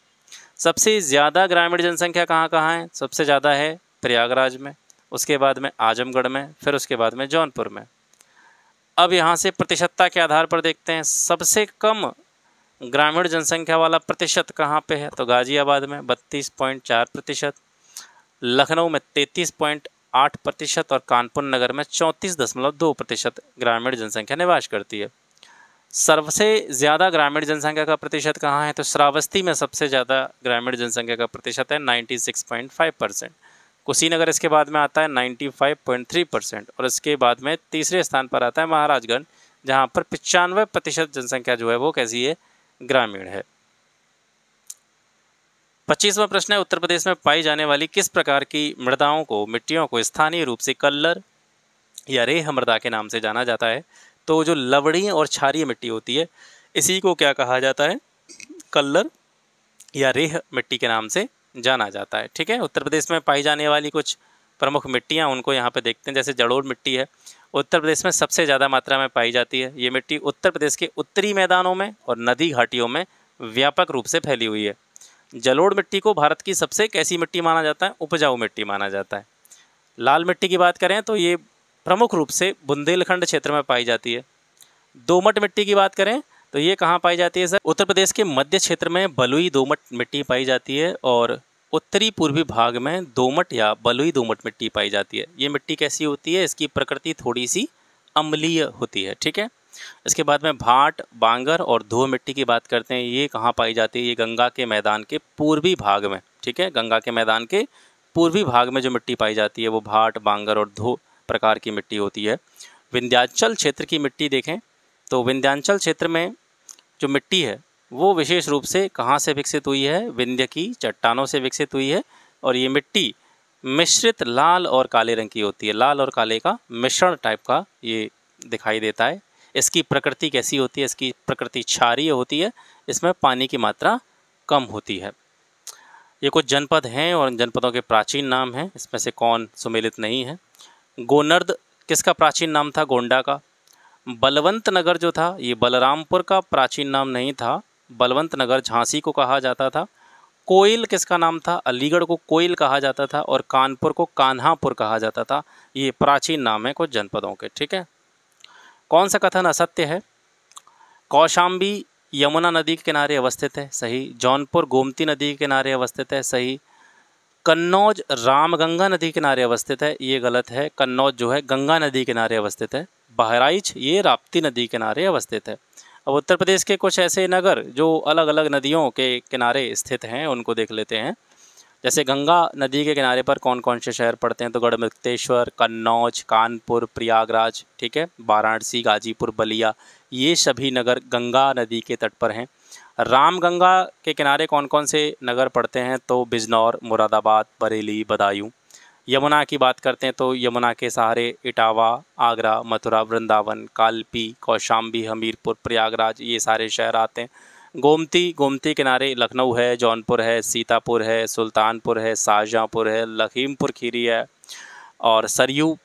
सबसे ज़्यादा ग्रामीण जनसंख्या कहाँ कहाँ है? सबसे ज़्यादा है प्रयागराज में, उसके बाद में आजमगढ़ में, फिर उसके बाद में जौनपुर में। अब यहाँ से प्रतिशतता के आधार पर देखते हैं, सबसे कम ग्रामीण जनसंख्या वाला प्रतिशत कहाँ पे है? तो गाजियाबाद में 32.4%, लखनऊ में 33.8% और कानपुर नगर में 34.2% ग्रामीण जनसंख्या निवास करती है। सबसे ज़्यादा ग्रामीण जनसंख्या का प्रतिशत कहाँ है? तो श्रावस्ती में सबसे ज़्यादा ग्रामीण जनसंख्या का प्रतिशत है 96.5%। कुशीनगर इसके बाद में आता है 95.3% और इसके बाद में तीसरे स्थान पर आता है महाराजगंज, जहाँ पर 95% जनसंख्या जो है वो कैसी है? ग्रामीण है। 25वां प्रश्न है, उत्तर प्रदेश में पाई जाने वाली किस प्रकार की मृदाओं को, मिट्टियों को स्थानीय रूप से कल्लर या रेह मृदा के नाम से जाना जाता है? तो जो लवणीय और क्षारीय मिट्टी होती है इसी को क्या कहा जाता है? कल्लर या रेह मिट्टी के नाम से जाना जाता है, ठीक है। उत्तर प्रदेश में पाई जाने वाली कुछ प्रमुख मिट्टियाँ उनको यहाँ पे देखते हैं। जैसे जलोढ़ मिट्टी है, उत्तर प्रदेश में सबसे ज़्यादा मात्रा में पाई जाती है। ये मिट्टी उत्तर प्रदेश के उत्तरी मैदानों में और नदी घाटियों में व्यापक रूप से फैली हुई है। जलोढ़ मिट्टी को भारत की सबसे कैसी मिट्टी माना जाता है? उपजाऊ मिट्टी माना जाता है। लाल मिट्टी की बात करें तो ये प्रमुख रूप से बुंदेलखंड क्षेत्र में पाई जाती है। दोमट मिट्टी की बात करें तो ये कहाँ पाई जाती है सर? उत्तर प्रदेश के मध्य क्षेत्र में बलुई दोमट मिट्टी पाई जाती है और उत्तरी पूर्वी भाग में दोमट या बलुई दोमट मिट्टी पाई जाती है। ये मिट्टी कैसी होती है? इसकी प्रकृति थोड़ी सी अम्लीय होती है, ठीक है। इसके बाद में भाट, बांगर और धो मिट्टी की बात करते हैं। ये कहाँ पाई जाती है? ये गंगा के मैदान के पूर्वी भाग में, ठीक है। गंगा के मैदान के पूर्वी भाग में जो मिट्टी पाई जाती है वो भाट, बांगर और धो प्रकार की मिट्टी होती है। विंध्याचल क्षेत्र की मिट्टी देखें तो विंध्याचल क्षेत्र में जो मिट्टी है वो विशेष रूप से कहाँ से विकसित हुई है? विंध्य की चट्टानों से विकसित हुई है और ये मिट्टी मिश्रित लाल और काले रंग की होती है। लाल और काले का मिश्रण टाइप का ये दिखाई देता है। इसकी प्रकृति कैसी होती है? इसकी प्रकृति क्षारीय होती है, इसमें पानी की मात्रा कम होती है। ये कुछ जनपद हैं और जनपदों के प्राचीन नाम हैं, इसमें से कौन सुमेलित नहीं है? गोनर्द किसका प्राचीन नाम था? गोंडा का। बलवंत नगर जो था ये बलरामपुर का प्राचीन नाम नहीं था, बलवंत नगर झांसी को कहा जाता था। कोयल किसका नाम था? अलीगढ़ को कोयल कहा जाता था और कानपुर को कान्हापुर कहा जाता था। ये प्राचीन नाम है कुछ जनपदों के, ठीक है। कौन सा कथन असत्य है? कौशाम्बी यमुना नदी के किनारे अवस्थित है, सही। जौनपुर गोमती नदी के किनारे अवस्थित है, सही। कन्नौज रामगंगा नदी के किनारे अवस्थित है, ये गलत है। कन्नौज जो है गंगा नदी के किनारे अवस्थित है। बहराइच ये राप्ती नदी के किनारे अवस्थित है। अब उत्तर प्रदेश के कुछ ऐसे नगर जो अलग अलग नदियों के किनारे स्थित हैं उनको देख लेते हैं। जैसे गंगा नदी के किनारे पर कौन कौन से शहर पड़ते हैं? तो गढ़मुक्तेश्वर, कन्नौज, कानपुर, प्रयागराज, ठीक है, वाराणसी, गाजीपुर, बलिया, ये सभी नगर गंगा नदी के तट पर हैं। रामगंगा के किनारे कौन कौन से नगर पड़ते हैं? तो बिजनौर, मुरादाबाद, बरेली, बदायूं। यमुना की बात करते हैं तो यमुना के सहारे इटावा, आगरा, मथुरा, वृंदावन, कालपी, कौशाम्बी, हमीरपुर, प्रयागराज, ये सारे शहर आते हैं। गोमती किनारे लखनऊ है, जौनपुर है, सीतापुर है, सुल्तानपुर है, शाहजहाँपुर है, लखीमपुर खीरी है। और सरयू,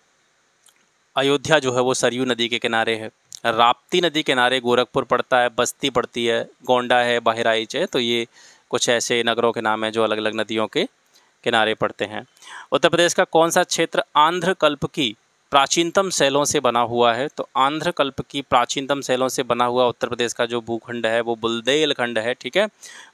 अयोध्या जो है वो सरयू नदी के किनारे है। राप्ती नदी के किनारे गोरखपुर पड़ता है, बस्ती पड़ती है, गोंडा है, बहराइच है। तो ये कुछ ऐसे नगरों के नाम हैं जो अलग अलग नदियों के किनारे पड़ते हैं। उत्तर प्रदेश का कौन सा क्षेत्र आंध्र कल्प की प्राचीनतम शैलों से बना हुआ है? तो आंध्र कल्प की प्राचीनतम शैलों से बना हुआ उत्तर प्रदेश का जो भूखंड है वो बुंदेलखंड है, ठीक है।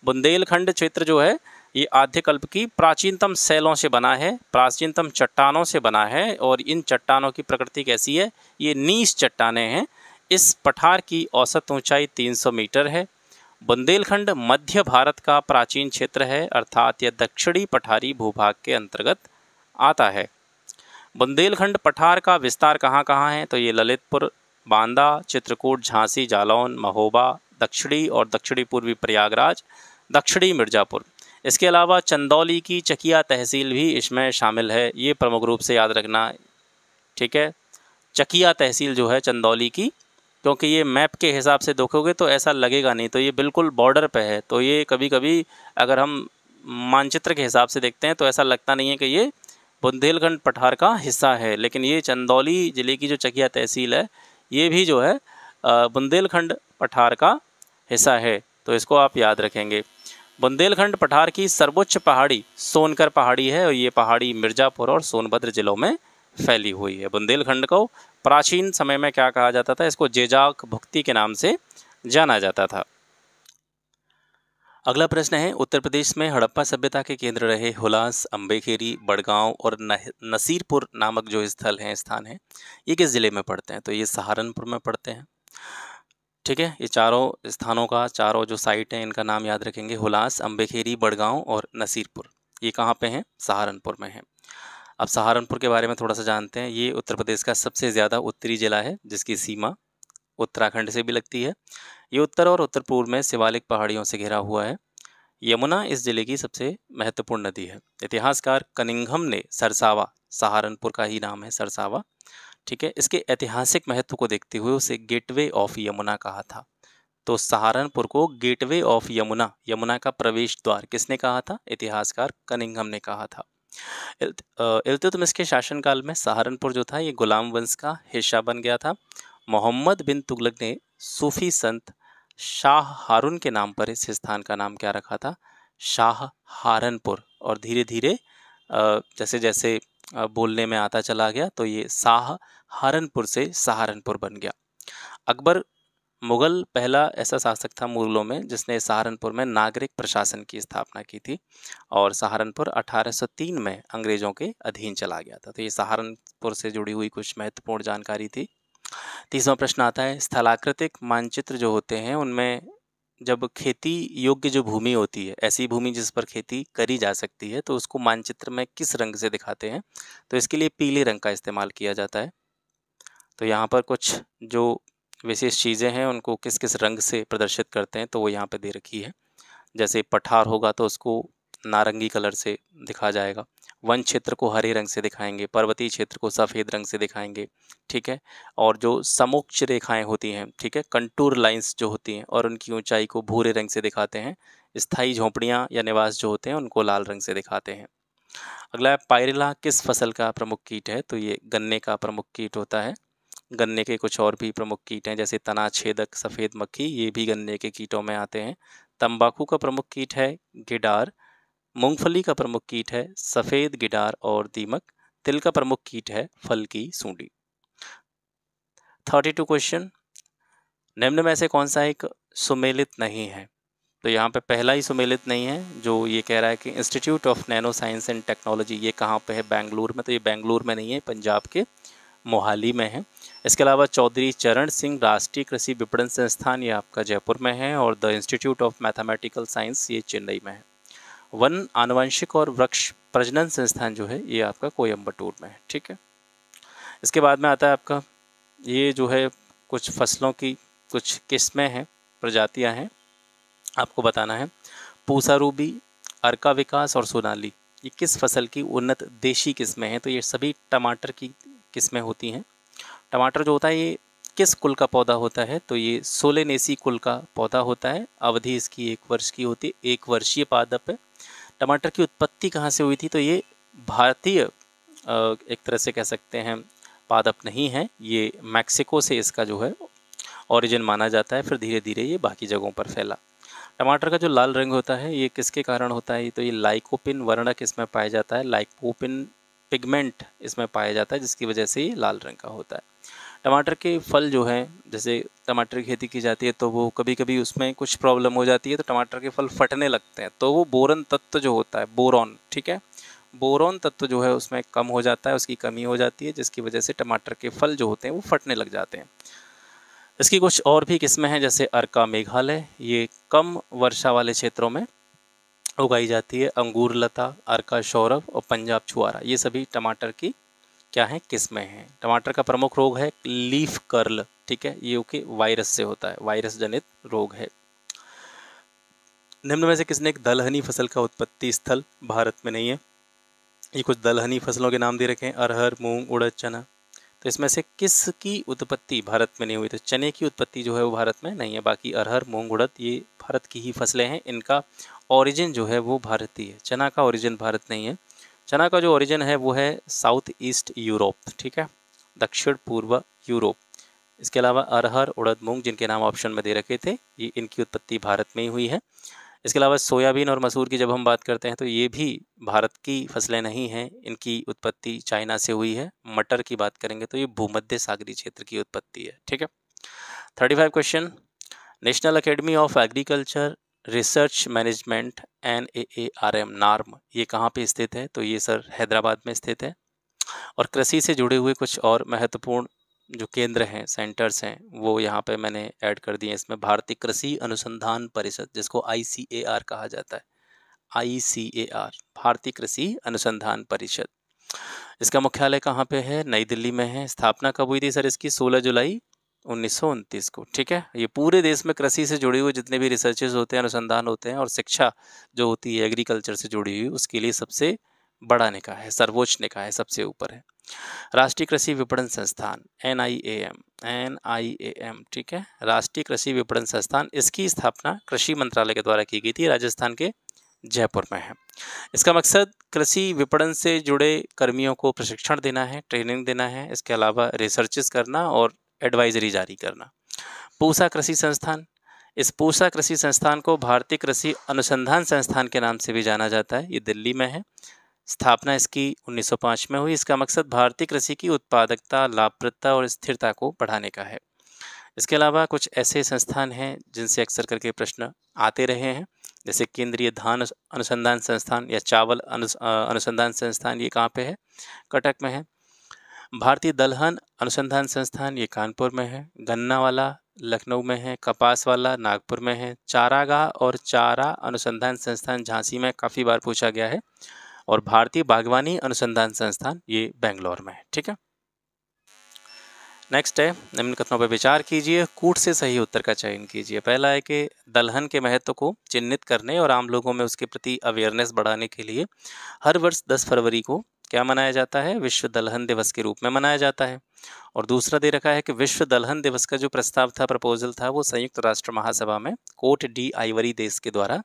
बुंदेलखंड क्षेत्र जो है ये आद्यकल्प की प्राचीनतम शैलों से बना है, प्राचीनतम चट्टानों से बना है। और इन चट्टानों की प्रकृति कैसी है? ये नीच चट्टानें हैं। इस पठार की औसत ऊंचाई 300 मीटर है। बुंदेलखंड मध्य भारत का प्राचीन क्षेत्र है, अर्थात यह दक्षिणी पठारी भूभाग के अंतर्गत आता है। बुंदेलखंड पठार का विस्तार कहाँ कहाँ है? तो ये ललितपुर, बांदा, चित्रकूट, झांसी, जालौन, महोबा, दक्षिणी और दक्षिणी पूर्वी प्रयागराज, दक्षिणी मिर्ज़ापुर। इसके अलावा चंदौली की चकिया तहसील भी इसमें शामिल है, ये प्रमुख रूप से याद रखना, ठीक है। चकिया तहसील जो है चंदौली की, क्योंकि ये मैप के हिसाब से देखोगे तो ऐसा लगेगा नहीं, तो ये बिल्कुल बॉर्डर पे है। तो ये कभी कभी अगर हम मानचित्र के हिसाब से देखते हैं तो ऐसा लगता नहीं है कि ये बुंदेलखंड पठार का हिस्सा है, लेकिन ये चंदौली ज़िले की जो चकिया तहसील है ये भी जो है बुंदेलखंड पठार का हिस्सा है। तो इसको आप याद रखेंगे। बुंदेलखंड पठार की सर्वोच्च पहाड़ी सोनकर पहाड़ी है और ये पहाड़ी मिर्ज़ापुर और सोनभद्र जिलों में फैली हुई है। बुंदेलखंड को प्राचीन समय में क्या कहा जाता था? इसको जेजाक भुक्ति के नाम से जाना जाता था। अगला प्रश्न है, उत्तर प्रदेश में हड़प्पा सभ्यता के केंद्र रहे हुलास, अम्बेखेरी, बड़गांव और नसीरपुर नामक जो स्थल हैं, स्थान हैं, ये किस ज़िले में पड़ते हैं? तो ये सहारनपुर में पड़ते हैं, ठीक है। ये चारों स्थानों का, चारों जो साइट हैं इनका नाम याद रखेंगे, हुलास, अम्बेखेरी, बड़गांव और नसीरपुर। ये कहाँ पे हैं? सहारनपुर में हैं। अब सहारनपुर के बारे में थोड़ा सा जानते हैं। ये उत्तर प्रदेश का सबसे ज़्यादा उत्तरी जिला है जिसकी सीमा उत्तराखंड से भी लगती है। ये उत्तर और उत्तर पूर्व में शिवालिक पहाड़ियों से घिरा हुआ है। यमुना इस जिले की सबसे महत्वपूर्ण नदी है। इतिहासकार कनिंघम ने सरसावा, सहारनपुर का ही नाम है सरसावा, ठीक है, इसके ऐतिहासिक महत्व को देखते हुए उसे गेटवे ऑफ यमुना कहा था। तो सहारनपुर को गेटवे ऑफ यमुना, यमुना का प्रवेश द्वार, किसने कहा था? इतिहासकार कनिंघम ने कहा था। इल्तुतमिश के शासनकाल में सहारनपुर जो था ये गुलाम वंश का हिस्सा बन गया था। मोहम्मद बिन तुगलक ने सूफी संत शाह हारून के नाम पर इस स्थान का नाम क्या रखा था? शाह हारनपुर। और धीरे धीरे जैसे जैसे बोलने में आता चला गया तो ये शाह हारनपुर से सहारनपुर बन गया। अकबर मुगल पहला ऐसा शासक था मुगलों में जिसने सहारनपुर में नागरिक प्रशासन की स्थापना की थी और सहारनपुर 1803 में अंग्रेजों के अधीन चला गया था। तो ये सहारनपुर से जुड़ी हुई कुछ महत्वपूर्ण जानकारी थी। तीसरा प्रश्न आता है, स्थलाकृतिक मानचित्र जो होते हैं उनमें जब खेती योग्य जो भूमि होती है, ऐसी भूमि जिस पर खेती करी जा सकती है, तो उसको मानचित्र में किस रंग से दिखाते हैं? तो इसके लिए पीले रंग का इस्तेमाल किया जाता है। तो यहाँ पर कुछ जो विशेष चीज़ें हैं उनको किस किस रंग से प्रदर्शित करते हैं तो वो यहाँ पे दे रखी है। जैसे पठार होगा तो उसको नारंगी कलर से दिखा जाएगा, वन क्षेत्र को हरे रंग से दिखाएंगे, पर्वतीय क्षेत्र को सफ़ेद रंग से दिखाएंगे, ठीक है। और जो समोच्च रेखाएं होती हैं, ठीक है, कंटूर लाइंस जो होती हैं और उनकी ऊंचाई को भूरे रंग से दिखाते हैं। स्थायी झोंपड़ियाँ या निवास जो होते हैं उनको लाल रंग से दिखाते हैं। अगला है, पायरिल्ला किस फसल का प्रमुख कीट है? तो ये गन्ने का प्रमुख कीट होता है। गन्ने के कुछ और भी प्रमुख कीट हैं, जैसे तना छेदक, सफ़ेद मक्खी, ये भी गन्ने के कीटों में आते हैं। तंबाकू का प्रमुख कीट है गिडार। मूंगफली का प्रमुख कीट है सफ़ेद गिडार और दीमक। तिल का प्रमुख कीट है फल की सूंडी। 32 क्वेश्चन, निम्न में से कौन सा एक सुमेलित नहीं है? तो यहाँ पे पहला ही सुमेलित नहीं है, जो ये कह रहा है कि institute of nano science and technology, ये कहाँ पे है? बेंगलुरु में। तो ये बेंगलुरु में नहीं है, पंजाब के मोहाली में है। इसके अलावा चौधरी चरण सिंह राष्ट्रीय कृषि विपणन संस्थान, ये आपका जयपुर में है। और the institute of mathematical science, ये चेन्नई में है। वन आनुवंशिक और वृक्ष प्रजनन संस्थान जो है, ये आपका कोयम्बटूर में है। ठीक है, इसके बाद में आता है आपका, ये जो है कुछ फसलों की कुछ किस्में हैं, प्रजातियां हैं, आपको बताना है। पूसा रूबी, अर्का विकास और सोनाली, ये किस फसल की उन्नत देशी किस्में हैं? तो ये सभी टमाटर की किस्में होती हैं। टमाटर जो होता है ये किस कुल का पौधा होता है? तो ये सोलेनेसी कुल का पौधा होता है। अवधि इसकी 1 वर्ष की होती है, 1 वर्षीय पादप है। टमाटर की उत्पत्ति कहाँ से हुई थी? तो ये भारतीय एक तरह से कह सकते हैं पादप नहीं है, ये मैक्सिको से इसका जो है ओरिजिन माना जाता है। फिर धीरे धीरे ये बाकी जगहों पर फैला। टमाटर का जो लाल रंग होता है ये किसके कारण होता है? तो ये लाइकोपिन वर्णक इसमें पाया जाता है, लाइकोपिन पिगमेंट इसमें पाया जाता है, जिसकी वजह से ये लाल रंग का होता है। टमाटर के फल जो हैं, जैसे टमाटर की खेती की जाती है तो वो कभी कभी उसमें कुछ प्रॉब्लम हो जाती है, तो टमाटर के फल फटने लगते हैं। तो वो बोरन तत्व जो होता है, बोरॉन, ठीक है, बोरॉन तत्व जो है उसमें कम हो जाता है, उसकी कमी हो जाती है, जिसकी वजह से टमाटर के फल जो होते हैं वो फटने लग जाते हैं। इसकी कुछ और भी किस्में हैं, जैसे अर्का मेघालय, ये कम वर्षा वाले क्षेत्रों में उगाई जाती है। अंगूर लता, अर्का सौरभ और पंजाब छुआरा, ये सभी टमाटर की क्या हैं? किस्में हैं। टमाटर का प्रमुख रोग है लीफ कर्ल, ठीक है, ये ओके वायरस से होता है, वायरस जनित रोग है। निम्न में से किसने एक दलहनी फसल का उत्पत्ति स्थल भारत में नहीं है? ये कुछ दलहनी फसलों के नाम दे रखे हैं, अरहर, मूंग, उड़द, चना। तो इसमें से किसकी उत्पत्ति भारत में नहीं हुई? तो चने की उत्पत्ति जो है वो भारत में नहीं है। बाकी अरहर, मूंग, उड़द ये भारत की ही फसलें हैं, इनका ओरिजिन जो है वो भारतीय है। चना का ओरिजिन भारत नहीं है। चना का जो ओरिजिन है वो है साउथ ईस्ट यूरोप, ठीक है, दक्षिण पूर्व यूरोप। इसके अलावा अरहर, उड़द, मूंग जिनके नाम ऑप्शन में दे रखे थे, ये इनकी उत्पत्ति भारत में ही हुई है। इसके अलावा सोयाबीन और मसूर की जब हम बात करते हैं तो ये भी भारत की फसलें नहीं हैं, इनकी उत्पत्ति चाइना से हुई है। मटर की बात करेंगे तो ये भूमध्य सागरीय क्षेत्र की उत्पत्ति है। ठीक है, 35 question, national academy of agriculture research management NAARM NAARM, ये कहाँ पे स्थित है? तो ये सर हैदराबाद में स्थित है। और कृषि से जुड़े हुए कुछ और महत्वपूर्ण जो केंद्र हैं, सेंटर्स हैं, वो यहाँ पे मैंने ऐड कर दिए। इसमें भारतीय कृषि अनुसंधान परिषद, जिसको ICAR कहा जाता है, ICAR, भारतीय कृषि अनुसंधान परिषद, इसका मुख्यालय कहाँ पे है? नई दिल्ली में है। स्थापना कब हुई थी सर इसकी? 16 जुलाई 1929 को। ठीक है, ये पूरे देश में कृषि से जुड़े हुए जितने भी रिसर्चेस होते हैं, अनुसंधान होते हैं, और शिक्षा जो होती है एग्रीकल्चर से जुड़ी हुई, उसके लिए सबसे बड़ा निकाय है, सर्वोच्च निकाय है, सबसे ऊपर है। राष्ट्रीय कृषि विपणन संस्थान NIAM, ठीक है, राष्ट्रीय कृषि विपणन संस्थान, इसकी स्थापना कृषि मंत्रालय के द्वारा की गई थी, राजस्थान के जयपुर में है। इसका मकसद कृषि विपणन से जुड़े कर्मियों को प्रशिक्षण देना है, ट्रेनिंग देना है, इसके अलावा रिसर्चेस करना और एडवाइजरी जारी करना। पूसा कृषि संस्थान, इस पूसा कृषि संस्थान को भारतीय कृषि अनुसंधान संस्थान के नाम से भी जाना जाता है, ये दिल्ली में है। स्थापना इसकी 1905 में हुई। इसका मकसद भारतीय कृषि की उत्पादकता, लाभप्रदता और स्थिरता को बढ़ाने का है। इसके अलावा कुछ ऐसे संस्थान हैं जिनसे अक्सर करके प्रश्न आते रहे हैं, जैसे केंद्रीय धान अनुसंधान संस्थान या चावल अनुसंधान संस्थान, ये कहाँ पे है? कटक में है। भारतीय दलहन अनुसंधान संस्थान, ये कानपुर में है। गन्ना वाला लखनऊ में है। कपास वाला नागपुर में है। चारागाह और चारा अनुसंधान संस्थान झांसी में काफ़ी बार पूछा गया है। और भारतीय बागवानी अनुसंधान संस्थान, ये बेंगलोर में है। ठीक है, नेक्स्ट है, निम्न कथनों पर विचार कीजिए, कूट से सही उत्तर का चयन कीजिए। पहला है कि दलहन के महत्व को चिन्हित करने और आम लोगों में उसके प्रति अवेयरनेस बढ़ाने के लिए हर वर्ष 10 फरवरी को क्या मनाया जाता है? विश्व दलहन दिवस के रूप में मनाया जाता है। और दूसरा दे रखा है कि विश्व दलहन दिवस का जो प्रस्ताव था, प्रपोजल था, वो संयुक्त राष्ट्र महासभा में कोट डी आइवरी देश के द्वारा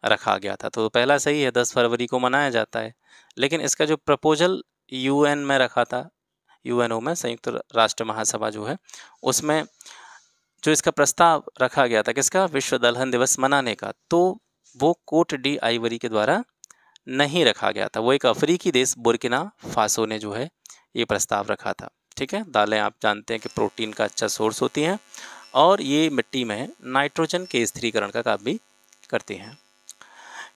रखा गया था। तो पहला सही है, 10 फरवरी को मनाया जाता है। लेकिन इसका जो प्रपोजल UN में रखा था, यूएनओ में, संयुक्त राष्ट्र महासभा जो है उसमें जो इसका प्रस्ताव रखा गया था किसका, विश्व दलहन दिवस मनाने का, तो वो कोट डी आइवरी के द्वारा नहीं रखा गया था। वो एक अफ्रीकी देश बुर्किना फासो ने जो है ये प्रस्ताव रखा था। ठीक है, दालें आप जानते हैं कि प्रोटीन का अच्छा सोर्स होती हैं और ये मिट्टी में नाइट्रोजन के स्थिरीकरण का काम भी करती हैं।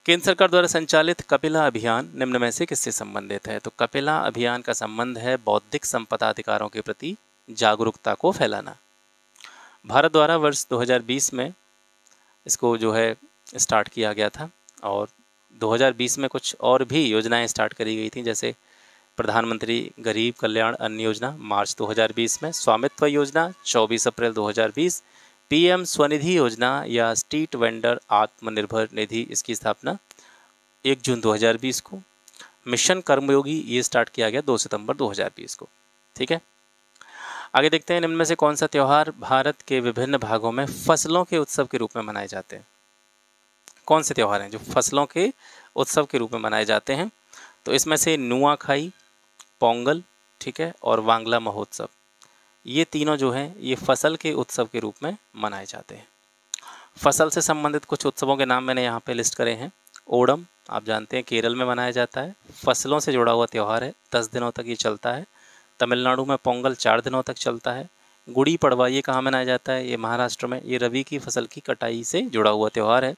केंद्र सरकार द्वारा संचालित कपिला अभियान निम्न में से किससे संबंधित है? तो कपिला अभियान का संबंध है बौद्धिक संपदा अधिकारों के प्रति जागरूकता को फैलाना। भारत द्वारा वर्ष 2020 में इसको जो है स्टार्ट किया गया था और 2020 में कुछ और भी योजनाएं स्टार्ट करी गई थी, जैसे प्रधानमंत्री गरीब कल्याण अन्न योजना मार्च 2020 में, स्वामित्व योजना 24 अप्रैल 2020, पीएम स्वनिधि योजना या स्ट्रीट वेंडर आत्मनिर्भर निधि, इसकी स्थापना 1 जून 2020 को, मिशन कर्मयोगी ये स्टार्ट किया गया 2 सितंबर 2020 को। ठीक है, आगे देखते हैं निम्न में से कौन सा त्यौहार भारत के विभिन्न भागों में फसलों के उत्सव के रूप में मनाए जाते हैं? कौन से त्यौहार हैं जो फसलों के उत्सव के रूप में मनाए जाते हैं? तो इसमें से नुआखाई, पोंगल, ठीक है, और वांगला महोत्सव, ये तीनों जो हैं ये फसल के उत्सव के रूप में मनाए जाते हैं। फसल से संबंधित कुछ उत्सवों के नाम मैंने यहाँ पे लिस्ट करे हैं। ओणम आप जानते हैं केरल में मनाया जाता है, फसलों से जुड़ा हुआ त्यौहार है, 10 दिनों तक ये चलता है। तमिलनाडु में पोंगल 4 दिनों तक चलता है। गुड़ी पड़वा ये कहाँ मनाया जाता है? ये महाराष्ट्र में, ये रबी की फसल की कटाई से जुड़ा हुआ त्यौहार है।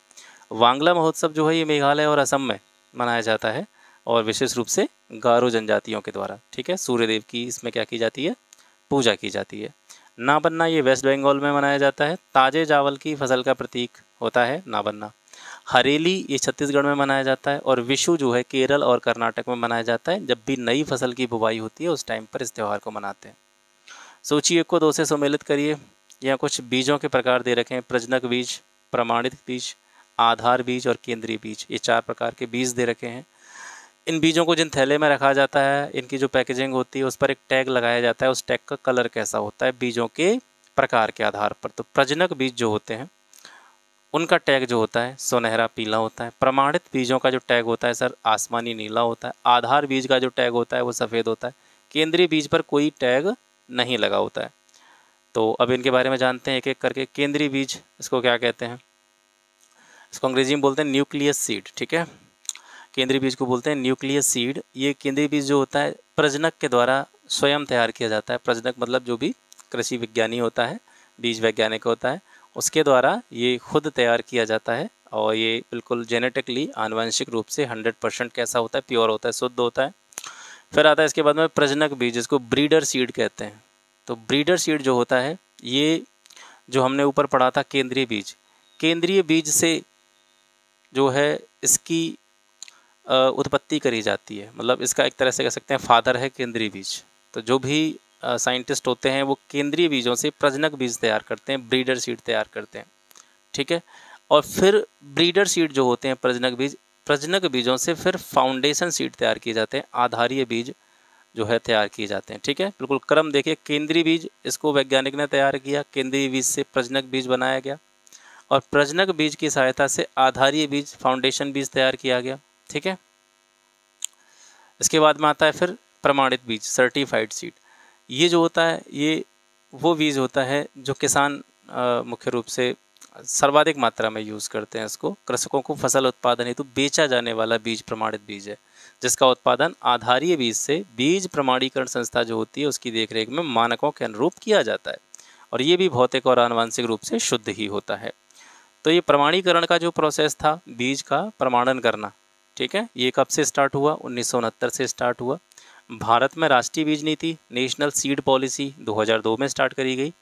वांगला महोत्सव जो है ये मेघालय और असम में मनाया जाता है और विशेष रूप से गारो जनजातियों के द्वारा। ठीक है, सूर्यदेव की इसमें क्या की जाती है? पूजा की जाती है। नाबन्ना ये वेस्ट बंगाल में मनाया जाता है, ताजे चावल की फसल का प्रतीक होता है नाबन्ना। हरेली ये छत्तीसगढ़ में मनाया जाता है और विशु जो है केरल और कर्नाटक में मनाया जाता है। जब भी नई फसल की बुवाई होती है उस टाइम पर इस त्यौहार को मनाते हैं। सूची 1 को 2 से सम्मिलित करिए। यहाँ कुछ बीजों के प्रकार दे रखे हैं, प्रजनक बीज, प्रमाणित बीज, आधार बीज और केंद्रीय बीज, ये 4 प्रकार के बीज दे रखे हैं। इन बीजों को जिन थैले में रखा जाता है, इनकी जो पैकेजिंग होती है उस पर एक टैग लगाया जाता है, उस टैग का कलर कैसा होता है बीजों के प्रकार के आधार पर। तो प्रजनक बीज जो होते हैं उनका टैग जो होता है सुनहरा पीला होता है। प्रमाणित बीजों का जो टैग होता है सर आसमानी नीला होता है। आधार बीज का जो टैग होता है वो सफ़ेद होता है। केंद्रीय बीज पर कोई टैग नहीं लगा होता है। तो अब इनके बारे में जानते हैं एक एक करके। केंद्रीय बीज इसको क्या कहते हैं? इसको अंग्रेजी में बोलते हैं न्यूक्लियस सीड। ठीक है, केंद्रीय बीज को बोलते हैं न्यूक्लियस सीड। ये केंद्रीय बीज जो होता है प्रजनक के द्वारा स्वयं तैयार किया जाता है। प्रजनक मतलब जो भी कृषि विज्ञानी होता है, बीज वैज्ञानिक होता है, उसके द्वारा ये खुद तैयार किया जाता है और ये बिल्कुल जेनेटिकली आनुवंशिक रूप से 100% कैसा होता है? प्योर होता है, शुद्ध होता है। फिर आता है इसके बाद में प्रजनक बीज, जिसको ब्रीडर सीड कहते हैं। तो ब्रीडर सीड जो होता है ये जो हमने ऊपर पढ़ा था केंद्रीय बीज, केंद्रीय बीज से जो है इसकी उत्पत्ति करी जाती है। मतलब इसका एक तरह से कह सकते हैं फादर है केंद्रीय बीज। तो जो भी साइंटिस्ट होते हैं वो केंद्रीय बीजों से प्रजनक बीज तैयार करते हैं, ब्रीडर सीड तैयार करते हैं। ठीक है, और फिर ब्रीडर सीड जो होते हैं प्रजनक बीजों से फिर फाउंडेशन सीड तैयार किए जाते हैं, आधारीय बीज जो है तैयार किए जाते हैं। ठीक है, बिल्कुल क्रम देखिए, केंद्रीय बीज इसको वैज्ञानिक ने तैयार किया, केंद्रीय बीज से प्रजनक बीज बनाया गया और प्रजनक बीज की सहायता से आधारीय बीज फाउंडेशन बीज तैयार किया गया। ठीक है, इसके बाद में आता है फिर प्रमाणित बीज, सर्टिफाइड सीड। ये जो होता है ये वो बीज होता है जो किसान मुख्य रूप से सर्वाधिक मात्रा में यूज़ करते हैं। इसको कृषकों को फसल उत्पादन हेतु बेचा जाने वाला बीज प्रमाणित बीज है, जिसका उत्पादन आधारीय बीज से बीज प्रमाणीकरण संस्था जो होती है उसकी देखरेख में मानकों के अनुरूप किया जाता है और ये भी भौतिक और आनुवंशिक रूप से शुद्ध ही होता है। तो ये प्रमाणीकरण का जो प्रोसेस था बीज का प्रमाणन करना, ठीक है, ये कब से स्टार्ट हुआ? 1969 से स्टार्ट हुआ। भारत में राष्ट्रीय बीज नीति नेशनल सीड पॉलिसी 2002 में स्टार्ट करी गई।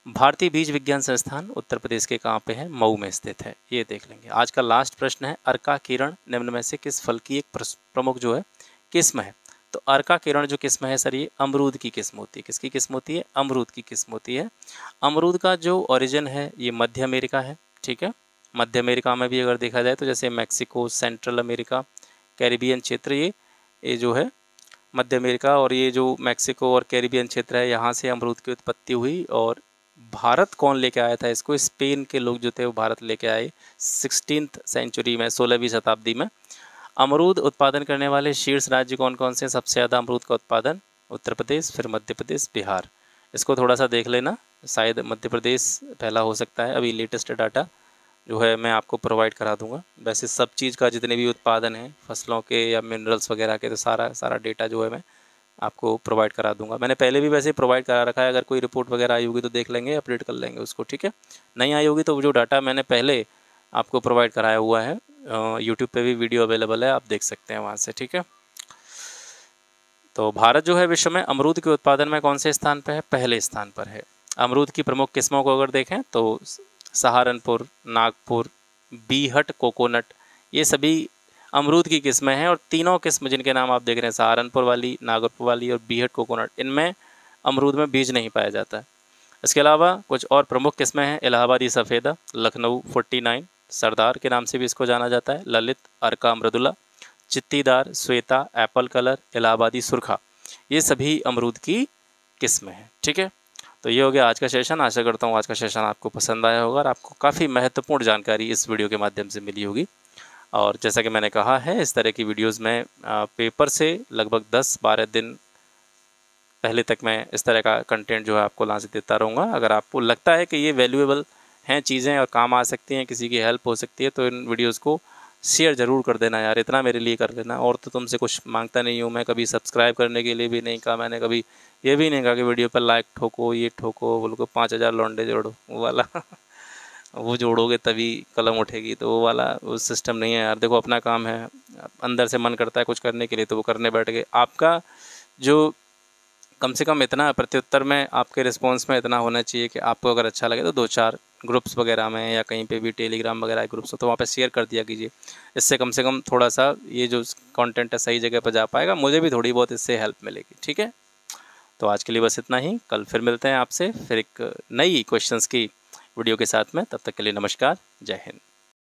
भारतीय बीज विज्ञान संस्थान उत्तर प्रदेश के कहाँ पे है? मऊ में स्थित है। ये देख लेंगे। आज का लास्ट प्रश्न है, अर्का किरण निम्न में से किस फल की एक प्रमुख जो है किस्म है? तो अर्का किरण जो किस्म है सर ये अमरूद की किस्म होती है। किसकी किस्म होती है? अमरूद की किस्म होती है। अमरूद का जो ओरिजिन है ये मध्य अमेरिका है। ठीक है, मध्य अमेरिका में भी अगर देखा जाए तो जैसे मैक्सिको, सेंट्रल अमेरिका, कैरिबियन क्षेत्र, ये जो है मध्य अमेरिका और ये जो मैक्सिको और कैरिबियन क्षेत्र है यहाँ से अमरूद की उत्पत्ति हुई। और भारत कौन लेके आया था इसको? स्पेन के लोग जो थे वो भारत लेके आए 16th सेंचुरी में, 16वीं शताब्दी में। अमरूद उत्पादन करने वाले शीर्ष राज्य कौन कौन से? सबसे ज़्यादा अमरूद का उत्पादन उत्तर प्रदेश, फिर मध्य प्रदेश, बिहार। इसको थोड़ा सा देख लेना, शायद मध्य प्रदेश पहला हो सकता है। अभी लेटेस्ट डाटा जो है मैं आपको प्रोवाइड करा दूंगा। वैसे सब चीज़ का जितने भी उत्पादन हैं फसलों के या मिनरल्स वगैरह के, तो सारा डेटा जो है मैं आपको प्रोवाइड करा दूंगा। मैंने पहले भी वैसे प्रोवाइड करा रखा है, अगर कोई रिपोर्ट वगैरह आई होगी तो देख लेंगे, अपडेट कर लेंगे उसको, ठीक है। नहीं आई होगी तो जो डाटा मैंने पहले आपको प्रोवाइड कराया हुआ है, यूट्यूब पे भी वीडियो अवेलेबल है, आप देख सकते हैं वहाँ से, ठीक है। तो भारत जो है विश्व में अमरूद के उत्पादन में कौन से स्थान पर है? पहले स्थान पर है। अमरूद की प्रमुख किस्मों को अगर देखें तो सहारनपुर, नागपुर, बीहट, कोकोनट, ये सभी अमरूद की किस्में हैं। और तीनों किस्म जिनके नाम आप देख रहे हैं, सहारनपुर वाली, नागपुर वाली और बीहट कोकोनट, इनमें अमरूद में बीज नहीं पाया जाता है। इसके अलावा कुछ और प्रमुख किस्में हैं, इलाहाबादी सफ़ेदा, लखनऊ 49, सरदार के नाम से भी इसको जाना जाता है, ललित, अर्का मृदुला, चित्तीदार, श्वेता, एप्पल कलर, इलाहाबादी सुरखा, ये सभी अमरूद की किस्में हैं, ठीक है। तो ये हो गया आज का सेशन। आशा करता हूँ आज का सेशन आपको पसंद आया होगा और आपको काफ़ी महत्वपूर्ण जानकारी इस वीडियो के माध्यम से मिली होगी। और जैसा कि मैंने कहा है, इस तरह की वीडियोस में पेपर से लगभग 10-12 दिन पहले तक मैं इस तरह का कंटेंट जो है आपको लॉन्च देता रहूँगा। अगर आपको लगता है कि ये वैल्यूएबल हैं चीज़ें और काम आ सकती हैं, किसी की हेल्प हो सकती है, तो इन वीडियोज़ को शेयर ज़रूर कर देना यार, इतना मेरे लिए कर लेना। और तो तुमसे कुछ मांगता नहीं हूँ मैं, कभी सब्सक्राइब करने के लिए भी नहीं कहा मैंने, कभी ये भी नहीं कहा कि वीडियो पर लाइक ठोको, ये ठोको, बोलो को 5000 लौंडे जोड़ो, वो वाला वो जोड़ोगे तभी कलम उठेगी, तो वो वाला वो सिस्टम नहीं है यार। देखो अपना काम है, अंदर से मन करता है कुछ करने के लिए तो वो करने बैठ गए। आपका जो कम से कम इतना प्रत्युत्तर में, आपके रिस्पॉन्स में इतना होना चाहिए कि आपको अगर अच्छा लगे तो 2-4 ग्रुप्स वगैरह में या कहीं पे भी टेलीग्राम वगैरह ग्रुप्स हो तो वहाँ पे शेयर कर दिया कीजिए। इससे कम से कम थोड़ा सा ये जो कंटेंट है सही जगह पर जा पाएगा, मुझे भी थोड़ी बहुत इससे हेल्प मिलेगी, ठीक है। तो आज के लिए बस इतना ही, कल फिर मिलते हैं आपसे फिर एक नई क्वेश्चंस की वीडियो के साथ में। तब तक के लिए नमस्कार, जय हिंद।